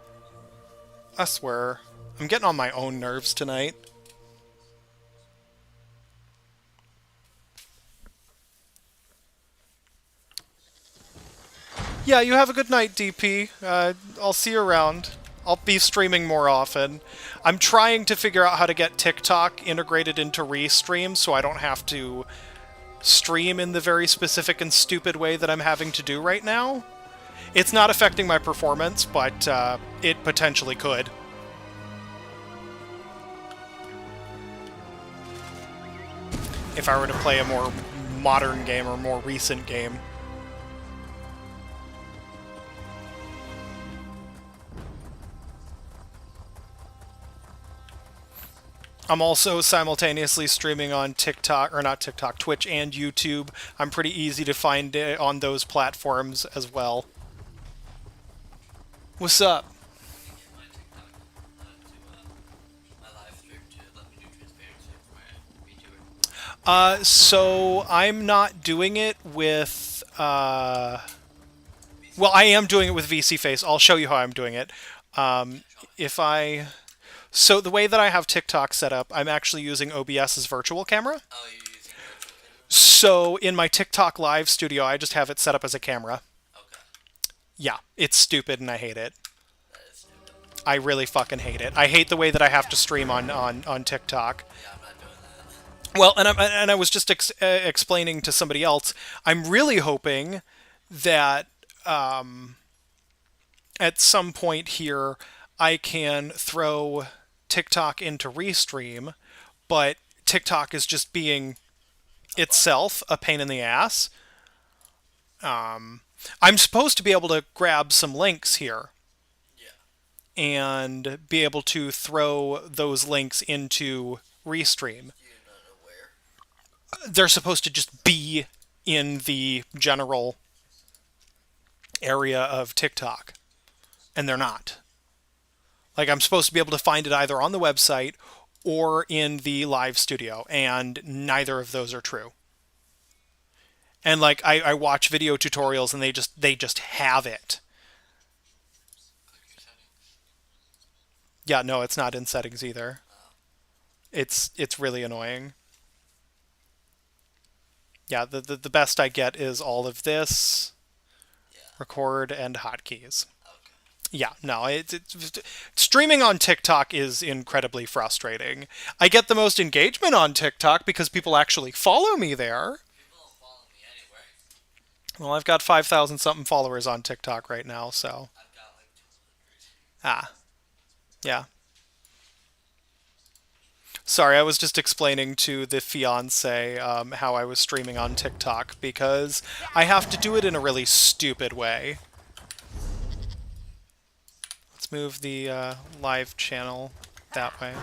A: I swear. I'm getting on my own nerves tonight. Yeah, you have a good night, DP. I'll see you around. I'll be streaming more often. I'm trying to figure out how to get TikTok integrated into Restream so I don't have to stream in the very specific and stupid way that I'm having to do right now. It's not affecting my performance, but it potentially could. If I were to play a more modern game or more recent game. I'm also simultaneously streaming on TikTok, or not TikTok, Twitch and YouTube. I'm pretty easy to find on those platforms as well. What's up? So I'm not doing it with, well, I am doing it with VC Face. I'll show you how I'm doing it. So the way that I have TikTok set up, I'm actually using OBS's virtual camera. Oh, you're using virtual camera? So in my TikTok live studio, I just have it set up as a camera. Okay. Yeah, it's stupid and I hate it. That is stupid. I really fucking hate it. I hate the way that I have to stream on TikTok. Yeah, I'm not doing that. Well, and I was just explaining to somebody else, I'm really hoping that at some point here I can throw TikTok into Restream, but TikTok is just being itself a pain in the ass. I'm supposed to be able to grab some links here. Yeah. And be able to throw those links into Restream. You're not aware? They're supposed to just be in the general area of TikTok. And they're not. Like, I'm supposed to be able to find it either on the website or in the live studio, and neither of those are true. And, like, I watch video tutorials, and they just have it. Yeah, no, it's not in settings either. It's really annoying. Yeah, the best I get is all of this, record, and hotkeys. Yeah, no, streaming on TikTok is incredibly frustrating. I get the most engagement on TikTok because people actually follow me there. People don't follow me anyway. Well, I've got 5,000 something followers on TikTok right now, so. I've got like 200. Ah, yeah. Sorry, I was just explaining to the fiance how I was streaming on TikTok because I have to do it in a really stupid way. Move the live channel that way.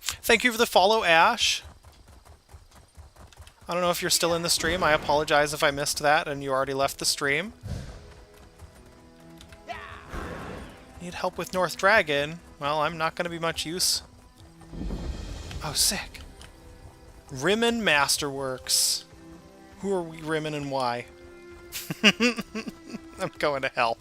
A: Thank you for the follow, Ash. I don't know if you're still in the stream. I apologize if I missed that and you already left the stream. Need help with North Dragon? Well, I'm not going to be much use. Oh, sick. Rimmen Masterworks. Who are we Rimmen and why? I'm going to hell.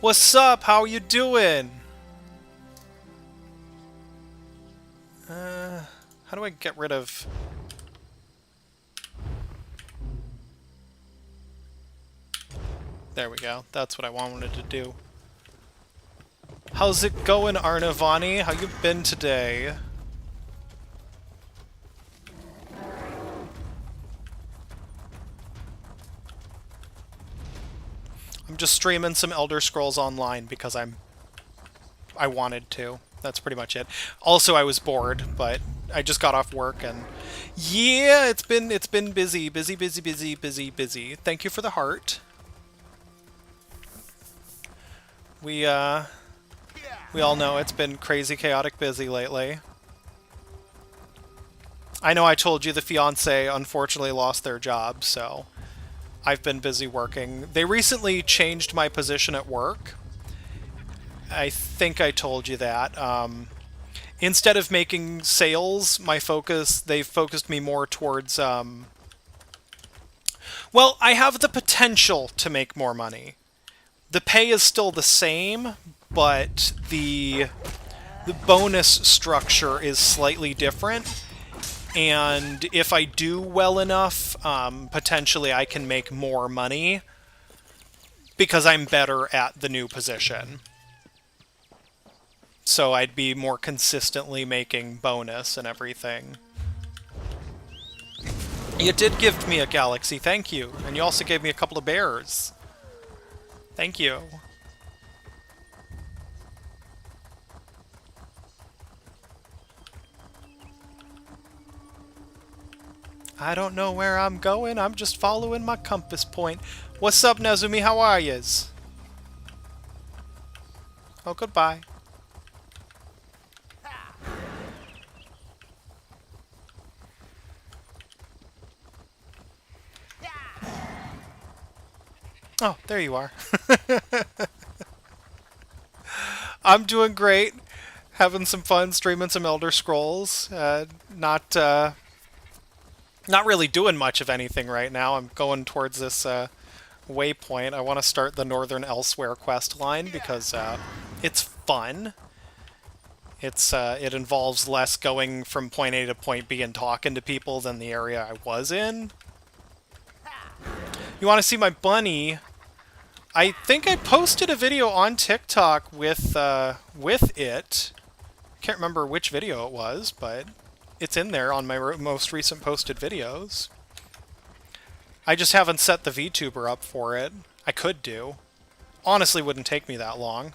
A: What's up? How you doing? How do I get rid of... There we go. That's what I wanted to do. How's it going, Arnavani? How you been today? I'm just streaming some Elder Scrolls Online because I wanted to. That's pretty much it. Also, I was bored, but I just got off work and yeah, it's been busy. Thank you for the heart. We all know it's been crazy, chaotic, busy lately. I know I told you the fiance unfortunately lost their job, so I've been busy working. They recently changed my position at work. I think I told you that. Instead of making sales, they've focused me more towards, well, I have the potential to make more money. The pay is still the same, but the bonus structure is slightly different. And if I do well enough, potentially I can make more money because I'm better at the new position. So I'd be more consistently making bonus and everything. You did give me a galaxy, thank you. And you also gave me a couple of bears. Thank you. I don't know where I'm going, I'm just following my compass point. What's up, Nezumi? How are yous? Oh, goodbye. Oh, there you are. I'm doing great. Having some fun streaming some Elder Scrolls. Not really doing much of anything right now. I'm going towards this waypoint. I want to start the Northern Elsewhere quest line because it's fun. It involves less going from point A to point B and talking to people than the area I was in. You want to see my bunny? I think I posted a video on TikTok with it. Can't remember which video it was, but it's in there on my most recent posted videos. I just haven't set the VTuber up for it. I could do. Honestly, wouldn't take me that long.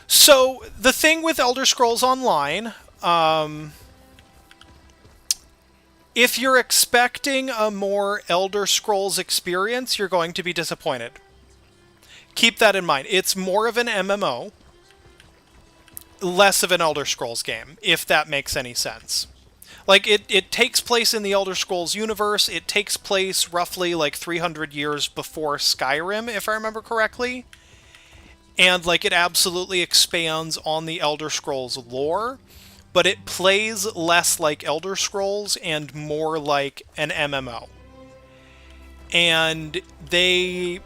A: So, the thing with Elder Scrolls Online, if you're expecting a more Elder Scrolls experience, you're going to be disappointed. Keep that in mind. It's more of an MMO, less of an Elder Scrolls game, if that makes any sense. Like, it takes place in the Elder Scrolls universe. It takes place roughly like 300 years before Skyrim, if I remember correctly. And, like, it absolutely expands on the Elder Scrolls lore, but it plays less like Elder Scrolls and more like an MMO. And they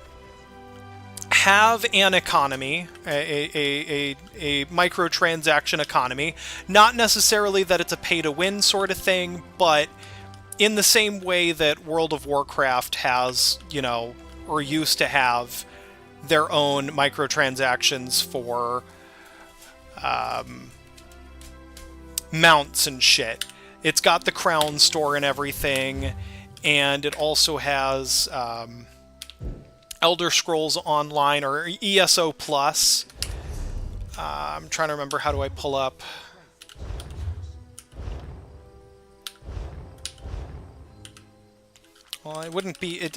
A: have an economy, a microtransaction economy. Not necessarily that it's a pay-to-win sort of thing, but in the same way that World of Warcraft has, you know, or used to have their own microtransactions for mounts and shit. It's got the crown store and everything, and it also has Elder Scrolls Online, or ESO Plus. I'm trying to remember, how do I pull up? Well, it wouldn't be...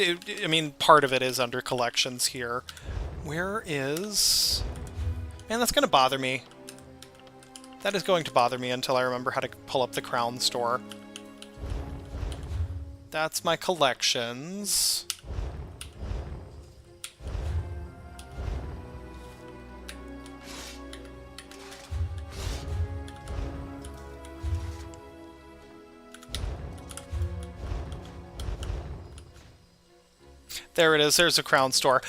A: I mean, part of it is under collections here. Where is... Man, that's going to bother me. That is going to bother me until I remember how to pull up the Crown Store. That's my collections. There it is. There's a crown store.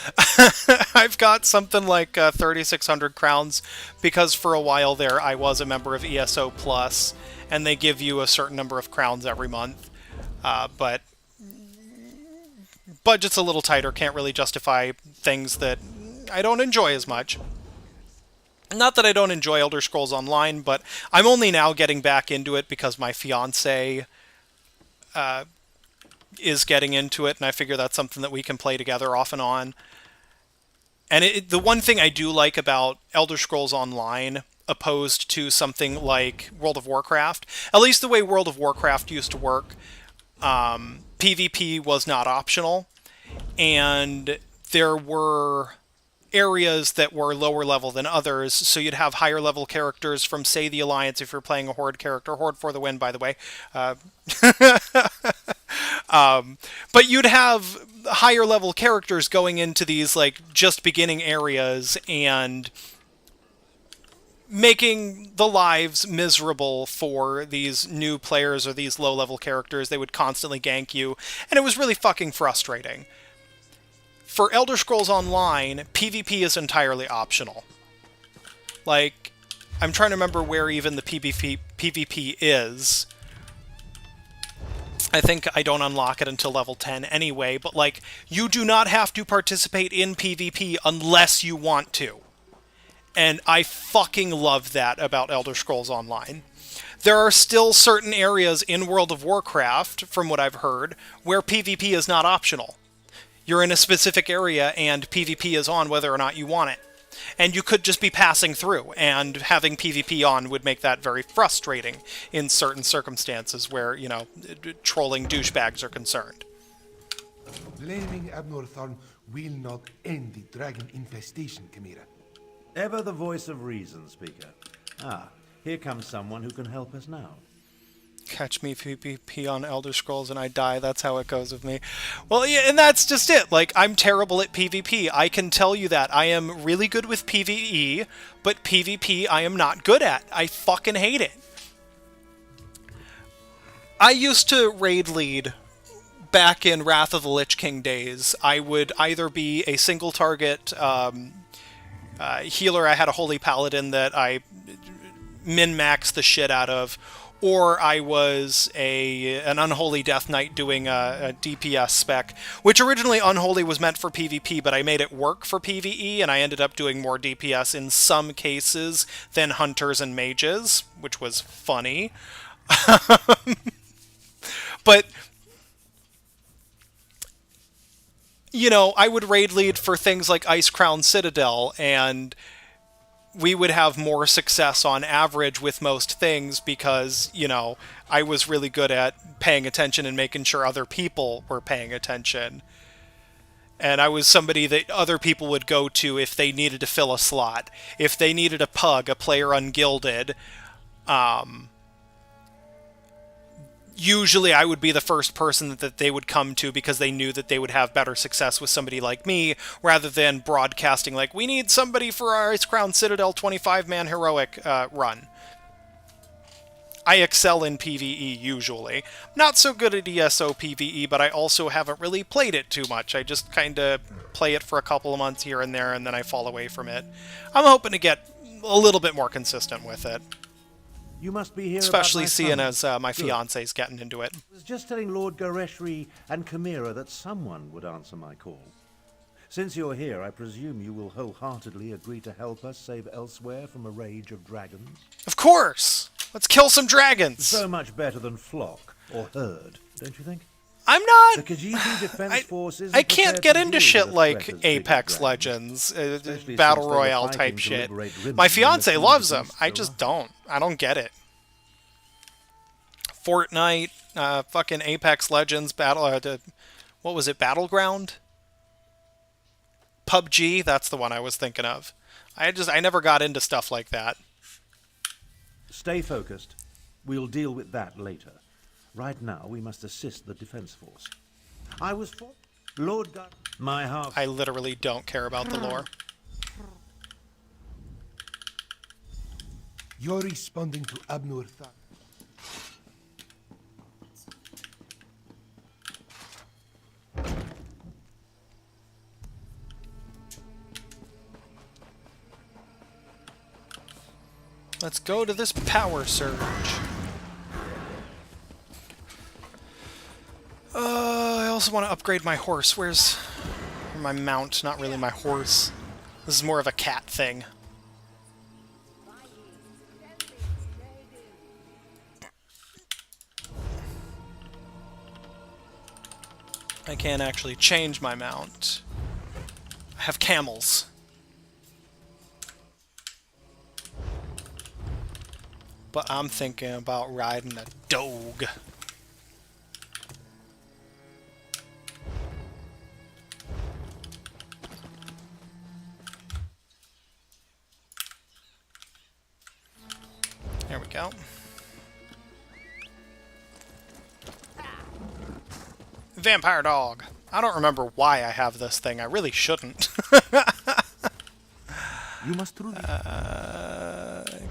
A: I've got something like 3,600 crowns because for a while there I was a member of ESO Plus, and they give you a certain number of crowns every month. But budget's a little tighter. Can't really justify things that I don't enjoy as much. Not that I don't enjoy Elder Scrolls Online, but I'm only now getting back into it because my fiance is getting into it, and I figure that's something that we can play together off and on. And the one thing I do like about Elder Scrolls Online, opposed to something like World of Warcraft, at least the way World of Warcraft used to work, PvP was not optional, and there were areas that were lower level than others, so you'd have higher level characters from, say, the Alliance if you're playing a Horde character. Horde for the win, by the way. But you'd have higher level characters going into these, like, just beginning areas and making the lives miserable for these new players or these low level characters. They would constantly gank you, and it was really fucking frustrating. For Elder Scrolls Online, PvP is entirely optional. Like, I'm trying to remember where even the PvP is. I think I don't unlock it until level 10 anyway, but, like, you do not have to participate in PvP unless you want to. And I fucking love that about Elder Scrolls Online. There are still certain areas in World of Warcraft, from what I've heard, where PvP is not optional. You're in a specific area and PvP is on whether or not you want it. And you could just be passing through, and having PvP on would make that very frustrating in certain circumstances where, you know, trolling douchebags are concerned.
H: Blaming Abnorthorn will not end the dragon infestation, Chimera.
I: Ever the voice of reason, Speaker. Ah, here comes someone who can help us now.
A: Catch me PvP on Elder Scrolls and I die. That's how it goes with me. Well, yeah, and that's just it. Like, I'm terrible at PvP. I can tell you that. I am really good with PvE, but PvP I am not good at. I fucking hate it. I used to raid lead back in Wrath of the Lich King days. I would either be a single target healer. I had a Holy Paladin that I min-maxed the shit out of, or I was an Unholy Death Knight doing a DPS spec, which originally Unholy was meant for PvP, but I made it work for PvE, and I ended up doing more DPS in some cases than Hunters and Mages, which was funny. But, you know, I would raid lead for things like Ice Crown Citadel, and we would have more success on average with most things because, you know, I was really good at paying attention and making sure other people were paying attention. And I was somebody that other people would go to if they needed to fill a slot. If they needed a pug, a player ungilded, usually I would be the first person that they would come to because they knew that they would have better success with somebody like me, rather than broadcasting like, we need somebody for our Ice Crown Citadel 25-man heroic run. I excel in PvE usually. Not so good at ESO PvE, but I also haven't really played it too much. I just kind of play it for a couple of months here and there, and then I fall away from it. I'm hoping to get a little bit more consistent with it.
I: You must be here
A: Especially
I: about my
A: seeing
I: summons.
A: as my
I: Good.
A: fiance's getting into it.
I: I was just telling Lord Gareshri and Chimera that someone would answer my call. Since you're here, I presume you will wholeheartedly agree to help us save Elsewhere from a rage of dragons?
A: Of course! Let's kill some dragons!
I: So much better than flock or herd, don't you think?
A: I'm not...
I: The Khajiit Defense Forces
A: I
I: are
A: can't
I: prepared
A: get
I: to
A: into
I: deal
A: shit
I: with a
A: like
I: threat as big as
A: Apex
I: dragons,
A: Legends,
I: especially
A: Battle
I: since they were
A: Royale
I: fighting
A: type
I: to
A: shit.
I: liberate women
A: My
I: in the
A: fiance
I: field
A: loves them.
I: against
A: I
I: the
A: just don't. I don't get it. Fortnite, fucking Apex Legends, what was it, Battleground? PUBG, that's the one I was thinking of. I never got into stuff like that.
I: Stay focused. We'll deal with that later. Right now, we must assist the defense force. I was for Lord God. My half.
A: I literally don't care about the lore.
H: You're responding to Abnorthorn.
A: Let's go to this power surge. I also want to upgrade my horse. Where's my mount? Not really my horse. This is more of a cat thing. I can't actually change my mount. I have camels. But I'm thinking about riding a dog. There we go. Vampire dog. I don't remember why I have this thing. I really shouldn't.
D: You must truly...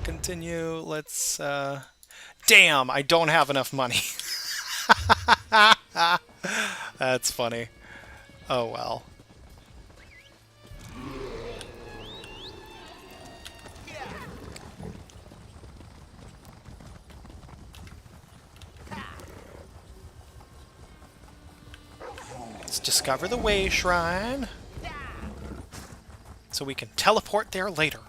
A: Continue. Let's, Damn, I don't have enough money. That's funny. Oh well. Let's discover the Way Shrine, so we can teleport there later.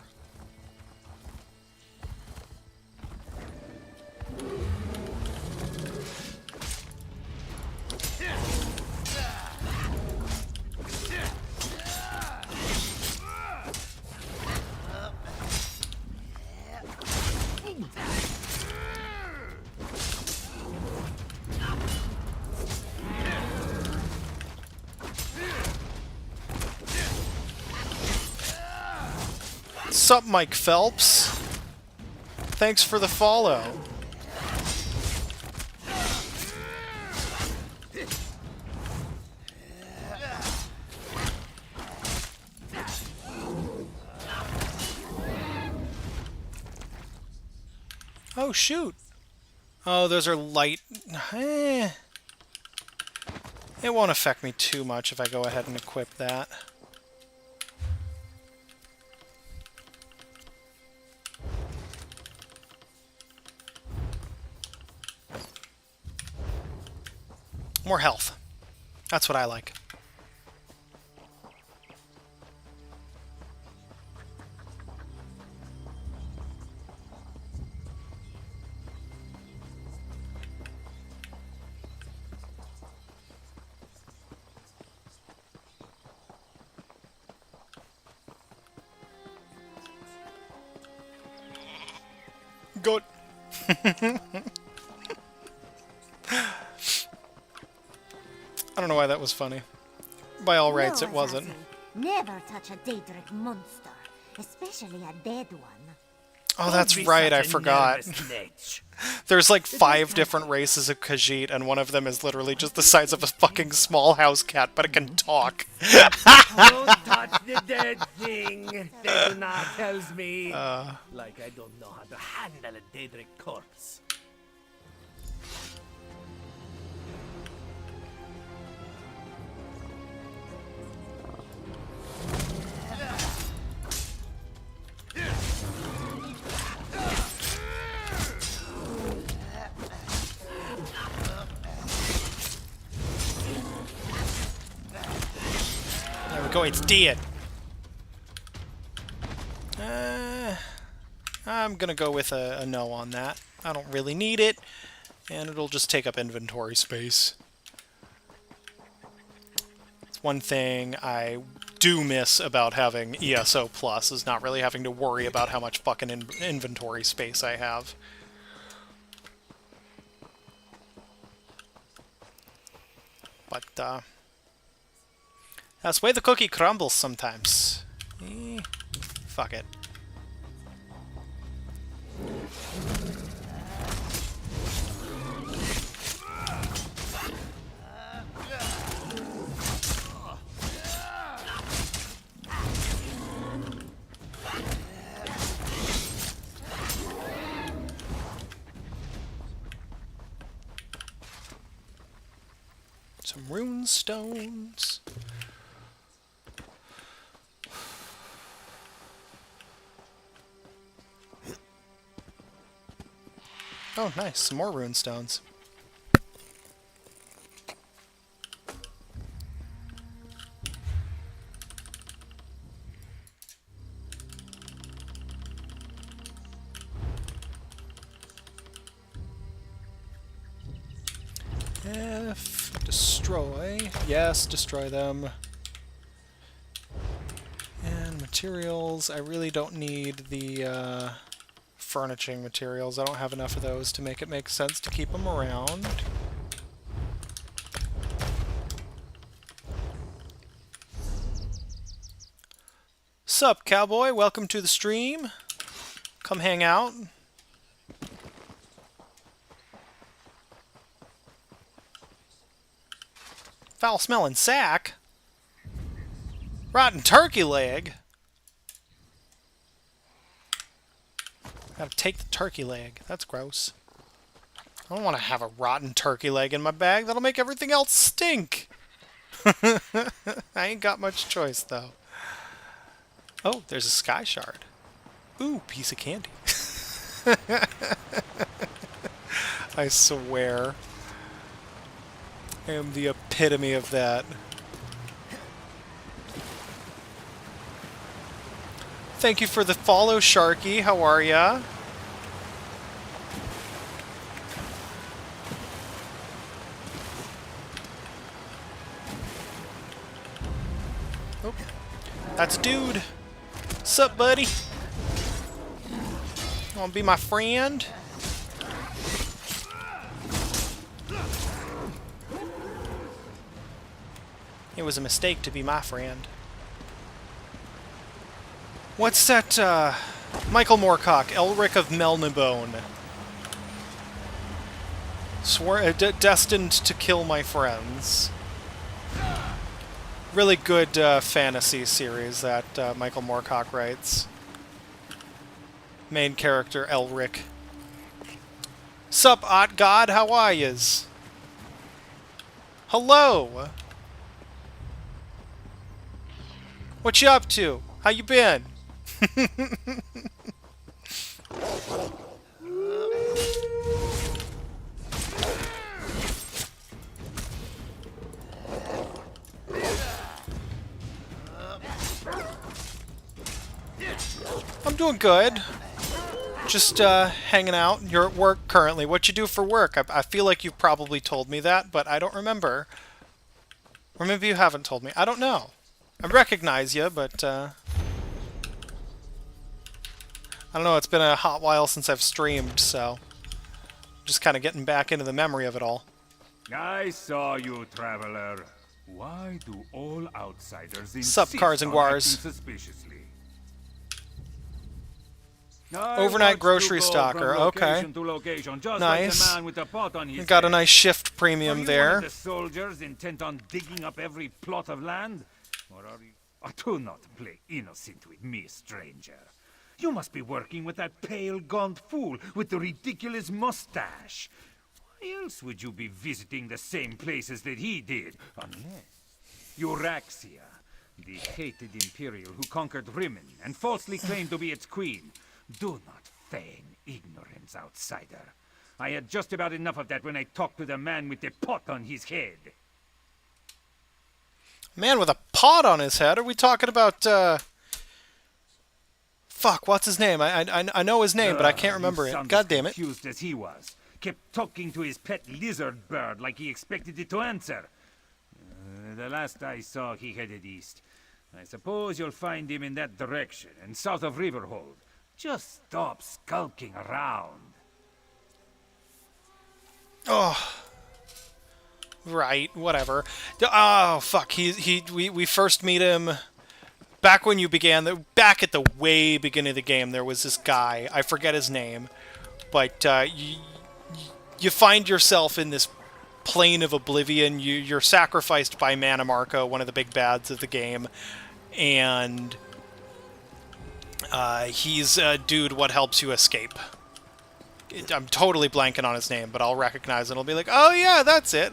A: Sup, Mike Phelps? Thanks for the follow. Oh, shoot. Oh, those are light. It won't affect me too much if I go ahead and equip that. More health. That's what I like. Good. I don't know why that was funny. By all rights, it wasn't.
B: Never touch a Daedric monster, especially a dead one.
A: Oh, that's right, I forgot. There's like 5 different races of Khajiit, and one of them is literally just the size of a fucking small house cat, but it can talk.
J: Don't touch the dead thing! That tells me. Like I don't know how to handle a Daedric corpse.
A: There we go, it's dead. I'm gonna go with a no on that. I don't really need it, and it'll just take up inventory space. It's one thing I do miss about having ESO Plus, is not really having to worry about how much fucking inventory space I have. But, that's the way the cookie crumbles sometimes. Fuck it. Some rune stones. Oh, nice. Some more rune stones. F, destroy. Yes, destroy them. And materials. I really don't need the furnishing materials. I don't have enough of those to make it make sense to keep them around. Sup, cowboy? Welcome to the stream. Come hang out. Foul-smelling sack? Rotten turkey leg? Gotta take the turkey leg. That's gross. I don't want to have a rotten turkey leg in my bag. That'll make everything else stink. I ain't got much choice, though. Oh, there's a sky shard. Ooh, piece of candy. I swear. I am the epitome of that. Thank you for the follow, Sharky. How are ya? Oh, that's dude. Sup, buddy? Wanna be my friend? It was a mistake to be my friend. What's that, Michael Moorcock, Elric of Melnibone. Destined to kill my friends. Really good fantasy series that Michael Moorcock writes. Main character, Elric. Sup, Ot God, how are yas? Hello! What you up to? How you been? I'm doing good. Just hanging out. You're at work currently. What you do for work? I feel like you've probably told me that, but I don't remember. Or maybe you haven't told me. I don't know. I recognize you, but I don't know. It's been a hot while since I've streamed, so just kind of getting back into the memory of it all.
K: I saw you, traveler. Why do all outsiders
A: Sup,
K: insist
A: Cars and
K: on acting
A: Guars?
K: suspiciously?
A: Overnight grocery stalker. Okay. Nice. You got a nice shift premium there.
K: The soldiers intent on digging up every plot of land, or are you? Oh, do not play innocent with me, stranger. You must be working with that pale, gaunt fool with the ridiculous mustache. Why else would you be visiting the same places that he did? Unless Euraxia, the hated Imperial who conquered Rimmon and falsely claimed to be its queen. Do not feign ignorance, outsider. I had just about enough of that when I talked to the man with the pot on his head.
A: Man with a pot on his head? Are we talking about, fuck, what's his name? I know his name, but I can't remember it. God damn it.
K: Confused as he was. Kept talking to his pet lizard bird like he expected it to answer. The last I saw, he headed east. I suppose you'll find him in that direction, and south of Riverhold. Just stop skulking around.
A: Oh. Right, whatever. Oh, fuck. We first meet him back when you began, back at the way beginning of the game, there was this guy. I forget his name. But you find yourself in this plane of oblivion. You're sacrificed by Manamarco, one of the big bads of the game. And he's a dude what helps you escape. I'm totally blanking on his name, but I'll recognize it. I'll be like, oh yeah, that's it.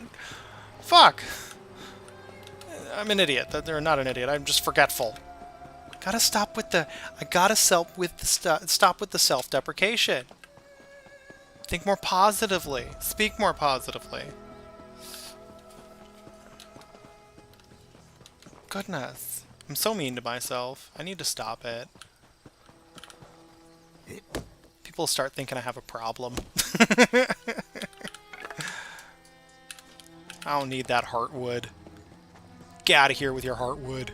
A: Fuck. I'm an idiot. They're not an idiot. I'm just forgetful. Gotta stop with the... I gotta stop with the self-deprecation. Think more positively. Speak more positively. Goodness. I'm so mean to myself. I need to stop it. People start thinking I have a problem. I don't need that heartwood. Get out of here with your heartwood.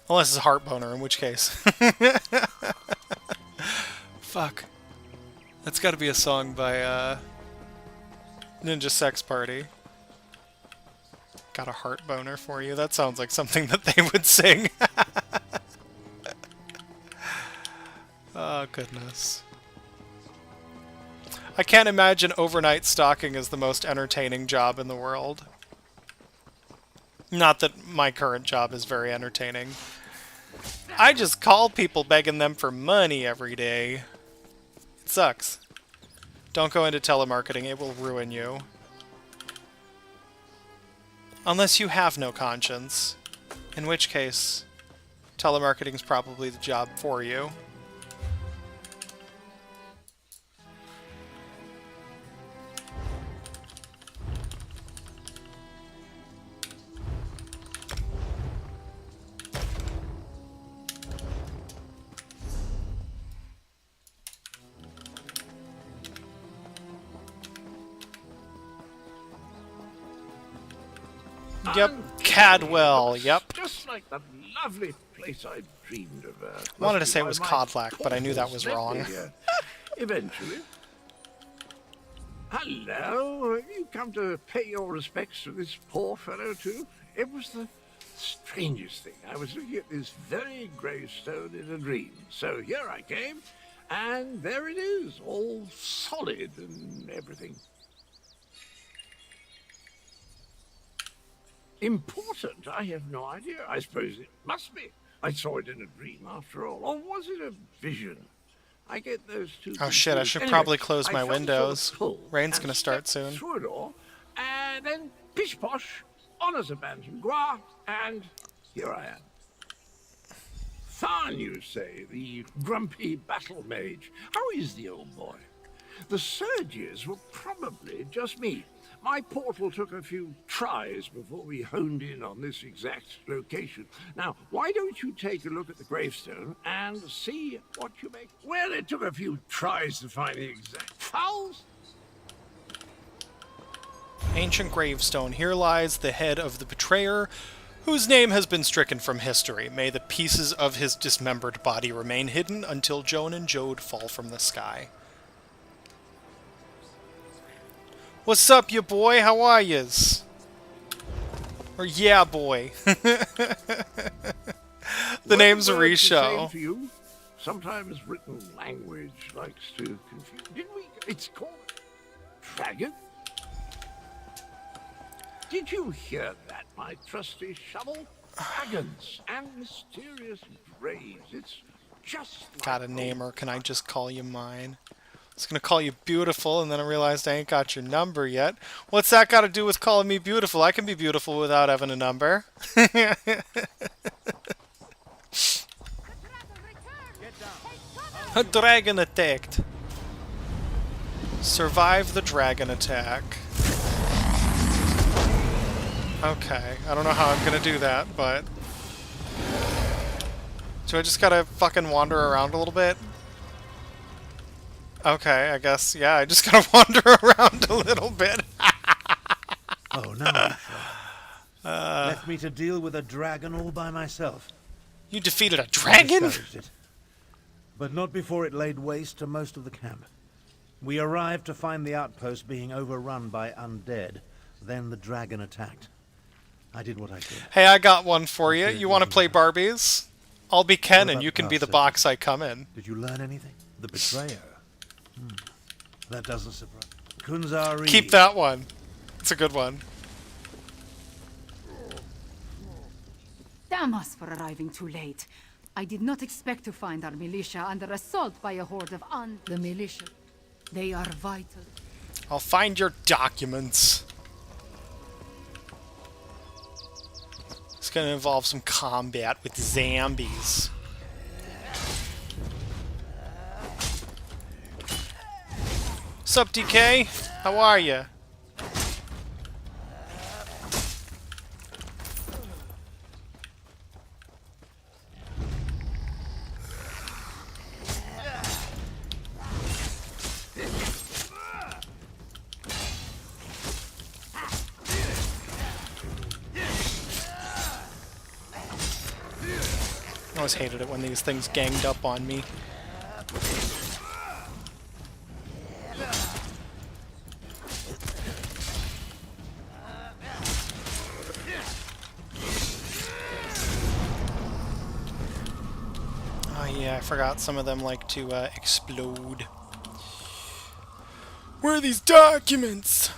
A: Unless it's a heart boner, in which case. Fuck. That's gotta be a song by, Ninja Sex Party. Got a heart boner for you. That sounds like something that they would sing. Oh, goodness. I can't imagine overnight stalking as the most entertaining job in the world. Not that my current job is very entertaining. I just call people begging them for money every day. It sucks. Don't go into telemarketing, it will ruin you. Unless you have no conscience. In which case, telemarketing's probably the job for you. Yep, Cadwell, yep.
L: Just like that lovely place I dreamed of.
A: Wanted to say it was Codlack, but I knew that was wrong.
L: Eventually. Hello, have you come to pay your respects to this poor fellow too? It was the strangest thing. I was looking at this very gravestone in a dream. So here I came, and there it is, all solid and everything. Important? I have no idea. I suppose it must be. I saw it in a dream after all. Or was it a vision? I get those two.
A: Oh shit, I should probably close my windows. Rain's gonna start soon.
L: Through a door, and then pish posh, on as a bantam gras, and here I am. Tharn, you say, the grumpy battle mage. How is the old boy? The surges were probably just me. My portal took a few tries before we honed in on this exact location. Now, why don't you take a look at the gravestone and see what you make? Well, it took a few tries to find the exact fouls.
A: Ancient gravestone. Here lies the head of the betrayer, whose name has been stricken from history. May the pieces of his dismembered body remain hidden until Joan and Jode fall from the sky. What's up, you boy? How are yous? Or yeah, boy. The name's Risho.
L: Sometimes written language likes to confuse. Didn't we? It's called dragon. Did you hear that, my trusty shovel? Dragons and mysterious graves. It's just
A: Got a name, or can I just call you mine? I was gonna call you beautiful, and then I realized I ain't got your number yet. What's that got to do with calling me beautiful? I can be beautiful without having a number. A dragon attacked. Survive the dragon attack. Okay, I don't know how I'm gonna do that, but... So I just gotta fucking wander around a little bit? Okay, I guess, yeah, I just gotta wander around a little bit.
I: Oh, no. Left me to deal with a dragon all by myself.
A: You defeated a dragon?
I: It, but not before it laid waste to most of the camp. We arrived to find the outpost being overrun by undead. Then the dragon attacked. I did what I could.
A: Hey, I got one for you. You want to play Barbies? I'll be Ken and you can be the box I come in.
I: Did you learn anything? The betrayer. That doesn't surprise me. Kunzari.
A: Keep that one. It's a good one.
M: Damn us for arriving too late. I did not expect to find our militia under assault by a horde of The militia. They are vital.
A: I'll find your documents. It's gonna involve some combat with zombies. Sup, DK? How are ya? I always hated it when these things ganged up on me. Oh yeah, I forgot some of them like to explode. Where are these documents?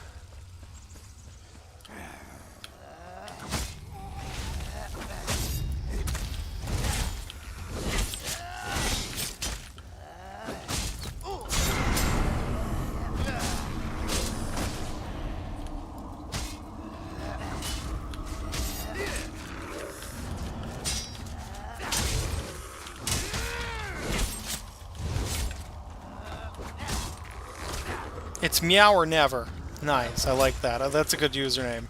A: It's meow or never. Nice, I like that. That's a good username.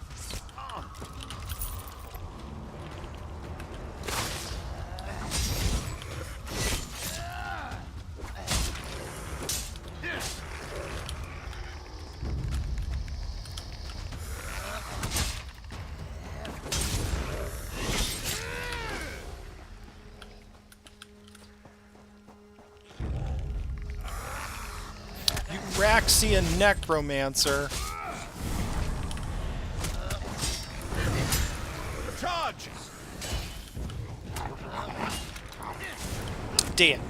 A: Raxian Necromancer.
D: Charge!
A: Damn.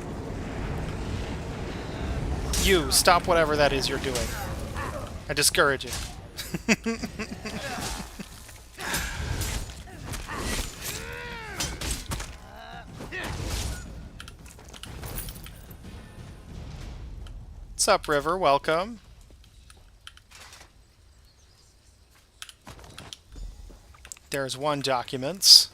A: You, stop whatever that is you're doing. I discourage it. What's up, River? Welcome. There's one documents.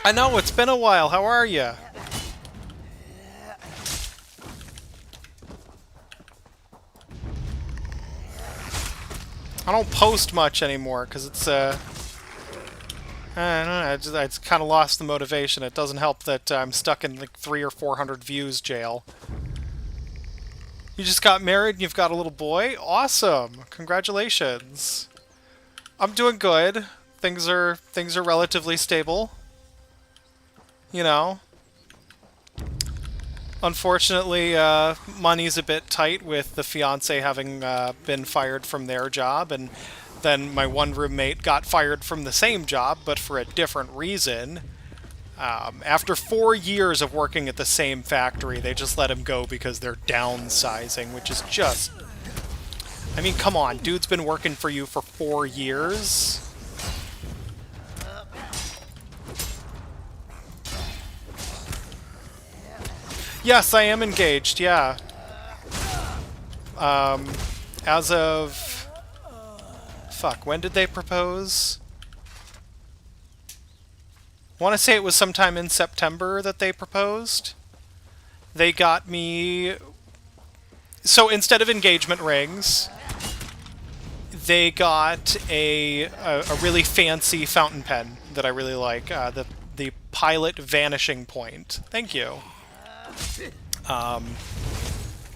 A: I know, it's been a while. How are you? I don't post much anymore because it's I don't know, I just kind of lost the motivation. It doesn't help that I'm stuck in like 300 or 400 views jail. You just got married and you've got a little boy? Awesome! Congratulations. I'm doing good. Things are relatively stable. You know. Unfortunately, money's a bit tight with the fiance having been fired from their job, and then my one roommate got fired from the same job, but for a different reason. After 4 years of working at the same factory, they just let him go because they're downsizing, which is just... I mean, come on, dude's been working for you for 4 years. Yes, I am engaged, yeah. As of... Fuck, when did they propose? I want to say it was sometime in September that they proposed. They got me... So instead of engagement rings, they got a really fancy fountain pen that I really like. The Pilot Vanishing Point. Thank you.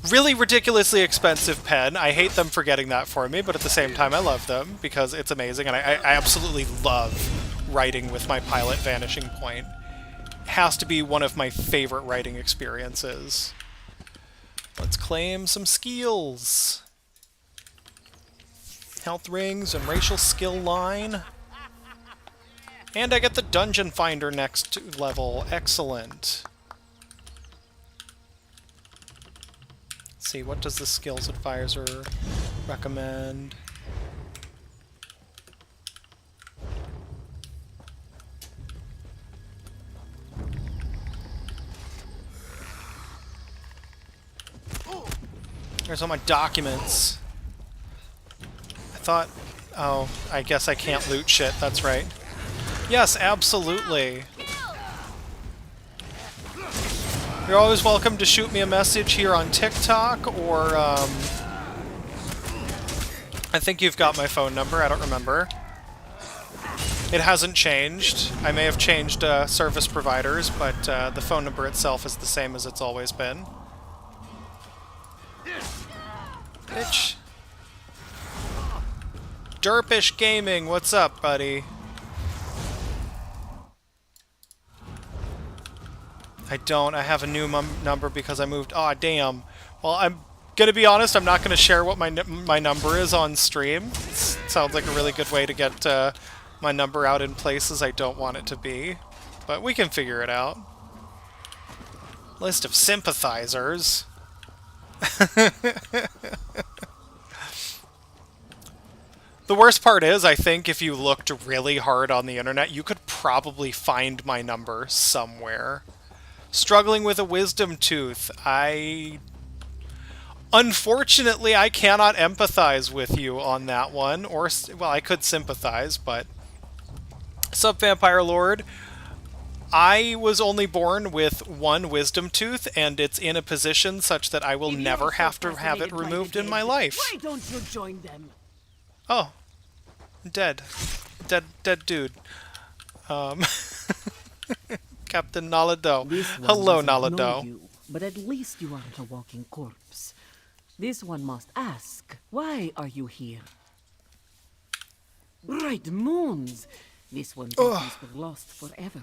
A: Really ridiculously expensive pen. I hate them for getting that for me, but at the same time I love them because it's amazing, and I absolutely love writing with my Pilot Vanishing Point. Has to be one of my favorite writing experiences. Let's claim some skills. Health rings and racial skill line. And I get the Dungeon Finder next level. Excellent. Let's see, what does the skills advisor recommend? There's all my documents. I thought... Oh, I guess I can't loot shit, that's right. Yes, absolutely. You're always welcome to shoot me a message here on TikTok, or I think you've got my phone number, I don't remember. It hasn't changed. I may have changed service providers, but the phone number itself is the same as it's always been. Bitch. Derpish Gaming, what's up, buddy? I have a new number because I moved. Aw, damn. Well, I'm gonna be honest, I'm not gonna share what my number is on stream. Sounds like a really good way to get my number out in places I don't want it to be. But we can figure it out. List of sympathizers. The worst part is, I think if you looked really hard on the internet, you could probably find my number somewhere. Struggling with a wisdom tooth. Unfortunately, I cannot empathize with you on that one. Or, well, I could sympathize, but... Sup, Vampire Lord? I was only born with one wisdom tooth, and it's in a position such that I will never have to have it removed in my life.
E: Why don't you join them?
A: Oh. Dead. Dead dude. Captain Nalado. Hello, Nalado.
E: But at least you aren't a walking corpse. This one must ask, why are you here? Bright moons! This one was lost forever.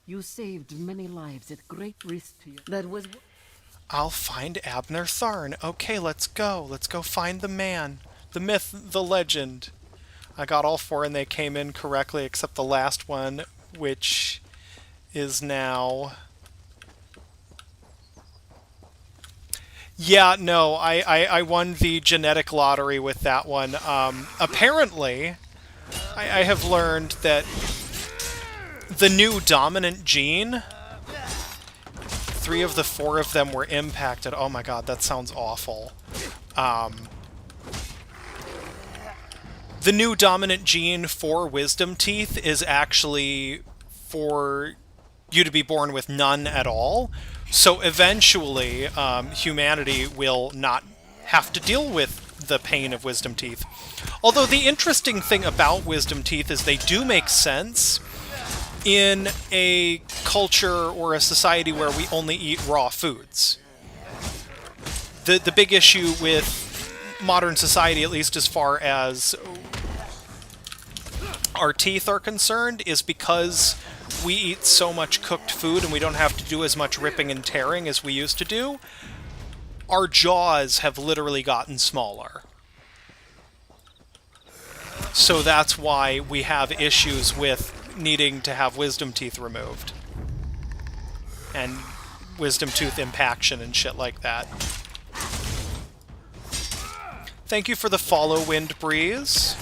E: You saved many lives at great risk to you. That was...
A: I'll find Abner Tharn. Okay, let's go. Let's go find the man. The myth, the legend. I got all 4 and they came in correctly except the last one, which is now... Yeah, no, I won the genetic lottery with that one. Apparently, I have learned that the new dominant gene, 3 of the 4 of them were impacted. Oh my god, that sounds awful. The new dominant gene for wisdom teeth is actually for you to be born with none at all. So eventually, humanity will not have to deal with the pain of wisdom teeth. Although the interesting thing about wisdom teeth is they do make sense in a culture or a society where we only eat raw foods. The big issue with modern society, at least as far as our teeth are concerned, is because we eat so much cooked food and we don't have to do as much ripping and tearing as we used to do. Our jaws have literally gotten smaller. So that's why we have issues with needing to have wisdom teeth removed. And wisdom tooth impaction and shit like that. Thank you for the follow, Wind Breeze.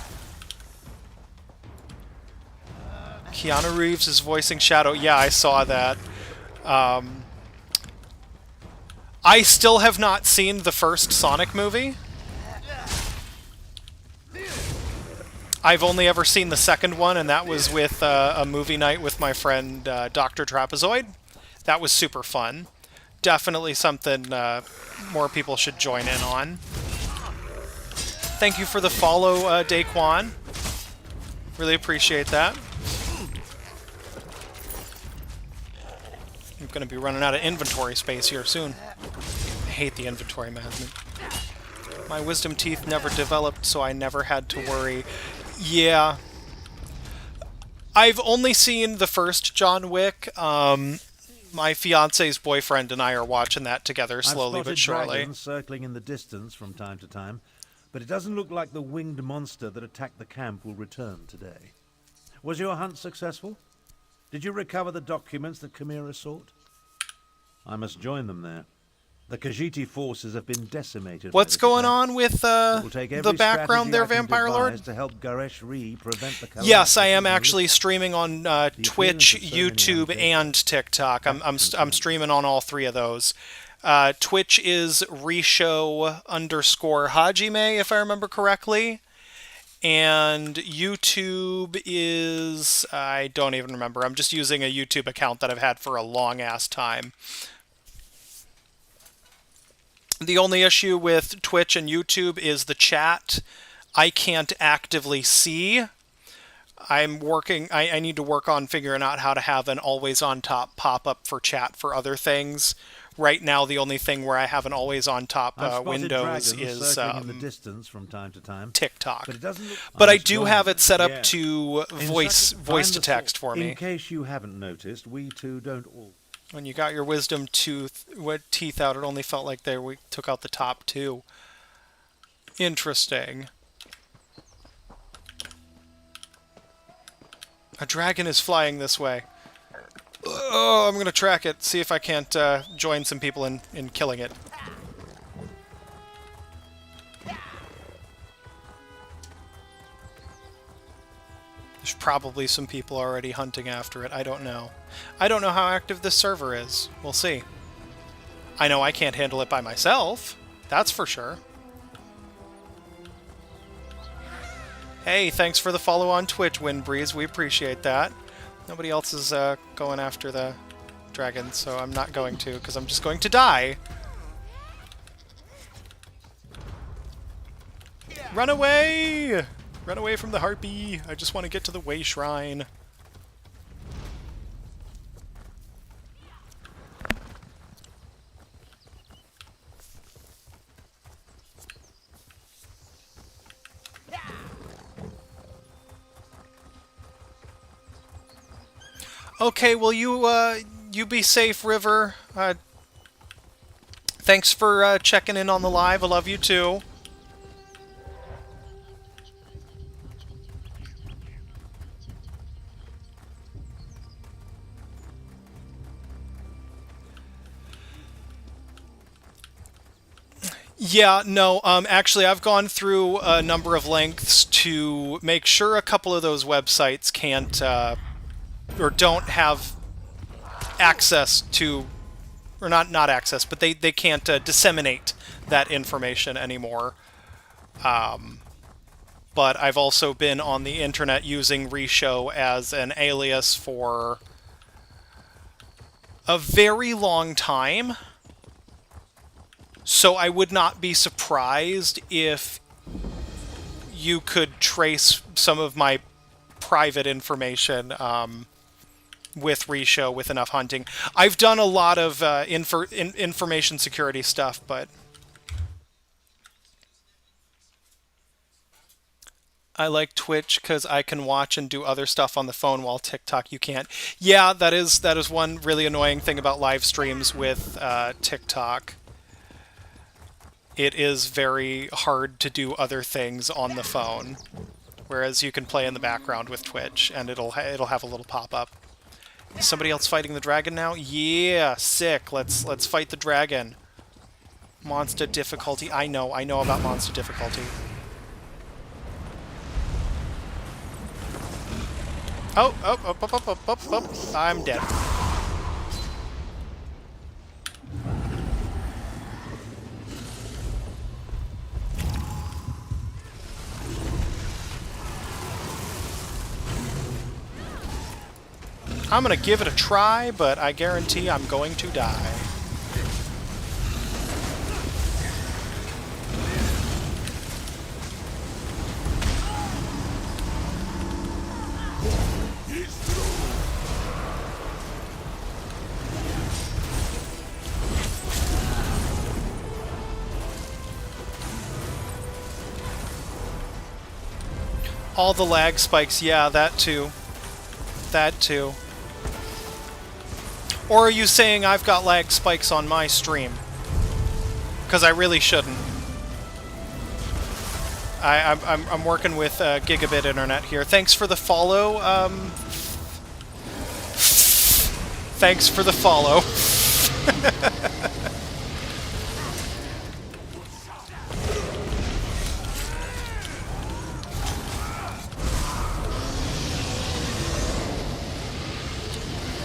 A: Keanu Reeves is voicing Shadow. Yeah, I saw that. I still have not seen the first Sonic movie. I've only ever seen the second one, and that was with a movie night with my friend Dr. Trapezoid. That was super fun. Definitely something more people should join in on. Thank you for the follow, Daquan. Really appreciate that. I'm going to be running out of inventory space here soon. I hate the inventory management. My wisdom teeth never developed, so I never had to worry. Yeah. I've only seen the first John Wick. My fiance's boyfriend and I are watching that together slowly but surely.
I: I've spotted dragons circling in the distance from time to time, but it doesn't look like the winged monster that attacked the camp will return today. Was your hunt successful? Did you recover the documents that Chimera sought? I must join them there. The Khajiit forces have been decimated.
A: What's going on with the background there, Vampire Lord?
I: To help Garesh prevent the
A: yes, I am actually streaming on Twitch, YouTube, and TikTok. I'm streaming on all 3 of those. Twitch is Risho_Hajime, if I remember correctly. And YouTube is... I don't even remember. I'm just using a YouTube account that I've had for a long-ass time. The only issue with Twitch and YouTube is the chat. I can't actively see. I'm working, I need to work on figuring out how to have an always on top pop-up for chat for other things. Right now, the only thing where I have an always on top Windows is
I: in the distance from time to time,
A: TikTok.
I: but it doesn't look
A: But I do have it set up to voice to text for me.
I: In case you haven't noticed, we two don't all.
A: When you got your wisdom teeth out, it only felt like we took out the top two. Interesting. A dragon is flying this way. Oh, I'm going to track it, see if I can't join some people in killing it. There's probably some people already hunting after it. I don't know. I don't know how active this server is. We'll see. I know I can't handle it by myself. That's for sure. Hey, thanks for the follow on Twitch, Windbreeze. We appreciate that. Nobody else is going after the dragon, so I'm not going to, because I'm just going to die. Run away! Run away from the harpy! I just want to get to the Way Shrine. Okay, well you be safe, River. Thanks for checking in on the live. I love you too. Yeah, no, actually I've gone through a number of lengths to make sure a couple of those websites can't or don't have access to, or not access, but they can't disseminate that information anymore. But I've also been on the internet using Reshow as an alias for a very long time. So I would not be surprised if you could trace some of my private information with Reshow with enough hunting. I've done a lot of information security stuff, but I like Twitch because I can watch and do other stuff on the phone while TikTok you can't. Yeah, that is one really annoying thing about live streams with TikTok. It is very hard to do other things on the phone, whereas you can play in the background with Twitch and it'll have a little pop-up. Is somebody else fighting the dragon now? Yeah, sick. Let's fight the dragon. Monster difficulty. I know about monster difficulty. Oh, I'm dead. I'm gonna give it a try, but I guarantee I'm going to die. All the lag spikes, yeah, that too. That too. Or are you saying I've got lag spikes on my stream? Because I really shouldn't. I'm working with gigabit internet here. Thanks for the follow. Thanks for the follow.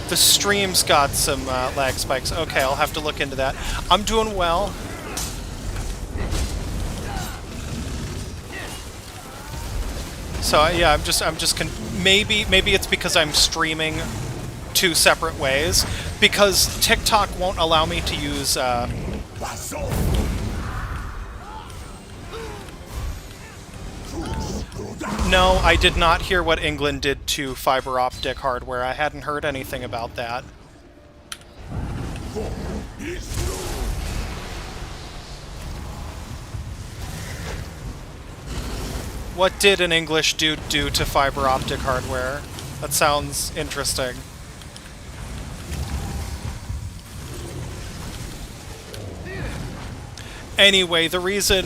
A: The stream's got some lag spikes. Okay, I'll have to look into that. I'm doing well. So yeah, I'm just maybe it's because I'm streaming two separate ways, because TikTok won't allow me to use No, I did not hear what England did to fiber optic hardware. I hadn't heard anything about that. What did an English dude do to fiber optic hardware? That sounds interesting. Anyway, the reason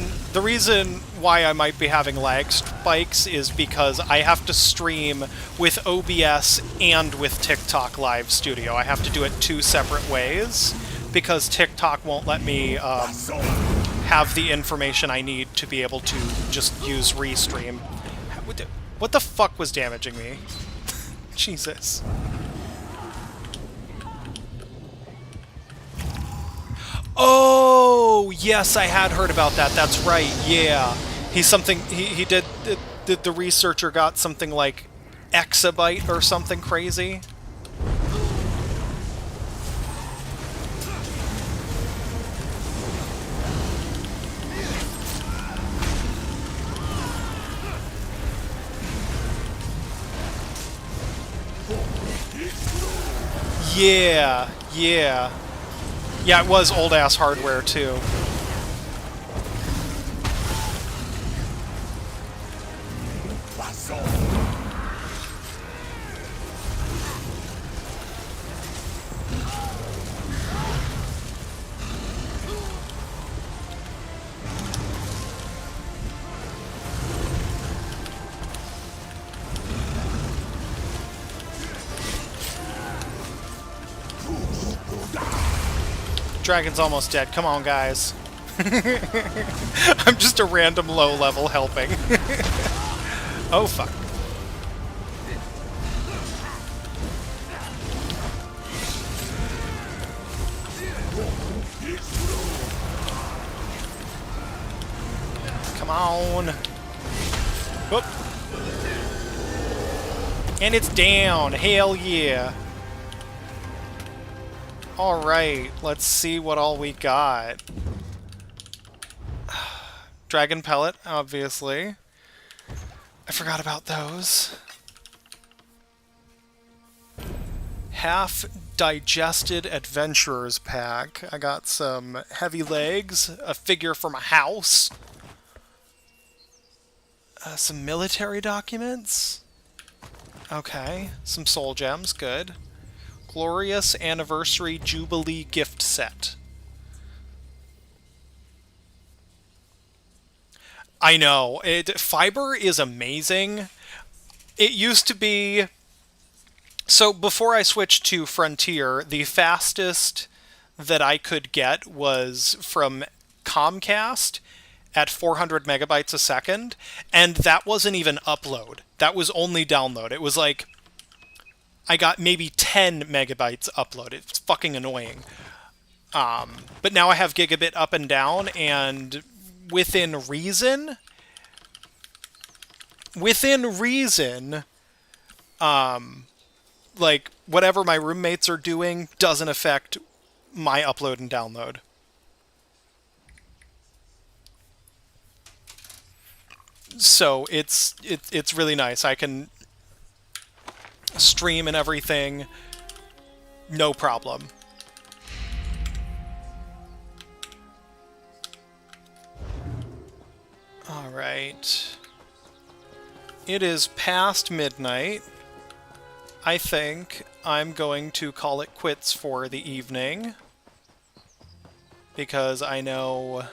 A: why I might be having lag spikes is because I have to stream with OBS and with TikTok Live Studio. I have to do it 2 separate ways because TikTok won't let me have the information I need to be able to just use Restream. What the fuck was damaging me? Jesus. Oh, yes, I had heard about that. That's right. Yeah. He did the researcher got something like exabyte or something crazy. Yeah, yeah. Yeah, it was old-ass hardware, too. Dragon's almost dead. Come on, guys. I'm just a random low-level helping. Oh, fuck. Come on. Whoop. And it's down. Hell yeah. Alright, let's see what all we got. Dragon pellet, obviously. I forgot about those. Half digested adventurers pack. I got some heavy legs, a figure from a house, some military documents. Okay, some soul gems, good. Glorious Anniversary Jubilee gift set. I know. Fiber is amazing. It used to be... So before I switched to Frontier, the fastest that I could get was from Comcast at 400 megabytes a second, and that wasn't even upload. That was only download. It was like... I got maybe 10 megabytes upload. It's fucking annoying. But now I have gigabit up and down, and within reason, like, whatever my roommates are doing doesn't affect my upload and download. So it's really nice. I can stream and everything, no problem. Alright. It is past midnight. I think I'm going to call it quits for the evening, because I know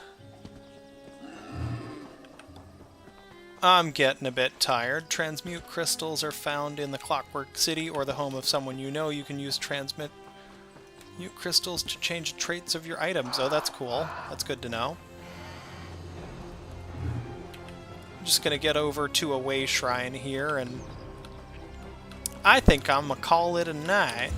A: I'm getting a bit tired. Transmute crystals are found in the Clockwork City or the home of someone you know. You can use transmute crystals to change traits of your items. Oh, that's cool. That's good to know. I'm just gonna get over to a way shrine here, and I think I'm gonna call it a night.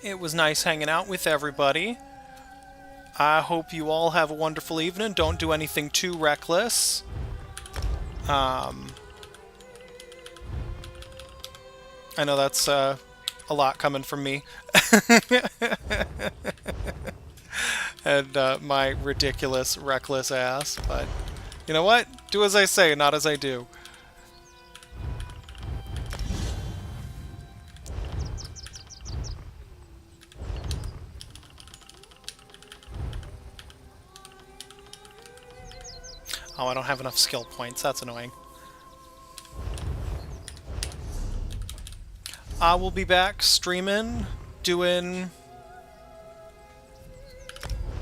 A: It was nice hanging out with everybody. I hope you all have a wonderful evening. Don't do anything too reckless. I know that's a lot coming from me. And my ridiculous, reckless ass, but you know what? Do as I say, not as I do. Oh, I don't have enough skill points. That's annoying. I will be back streaming, doing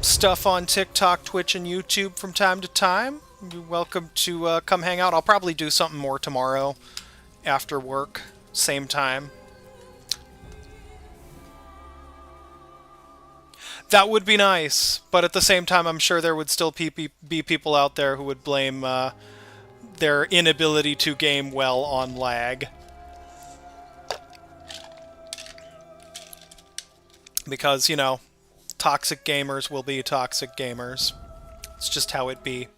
A: stuff on TikTok, Twitch, and YouTube from time to time. You're welcome to come hang out. I'll probably do something more tomorrow after work, same time. That would be nice, but at the same time, I'm sure there would still be people out there who would blame their inability to game well on lag. Because, you know, toxic gamers will be toxic gamers. It's just how it be.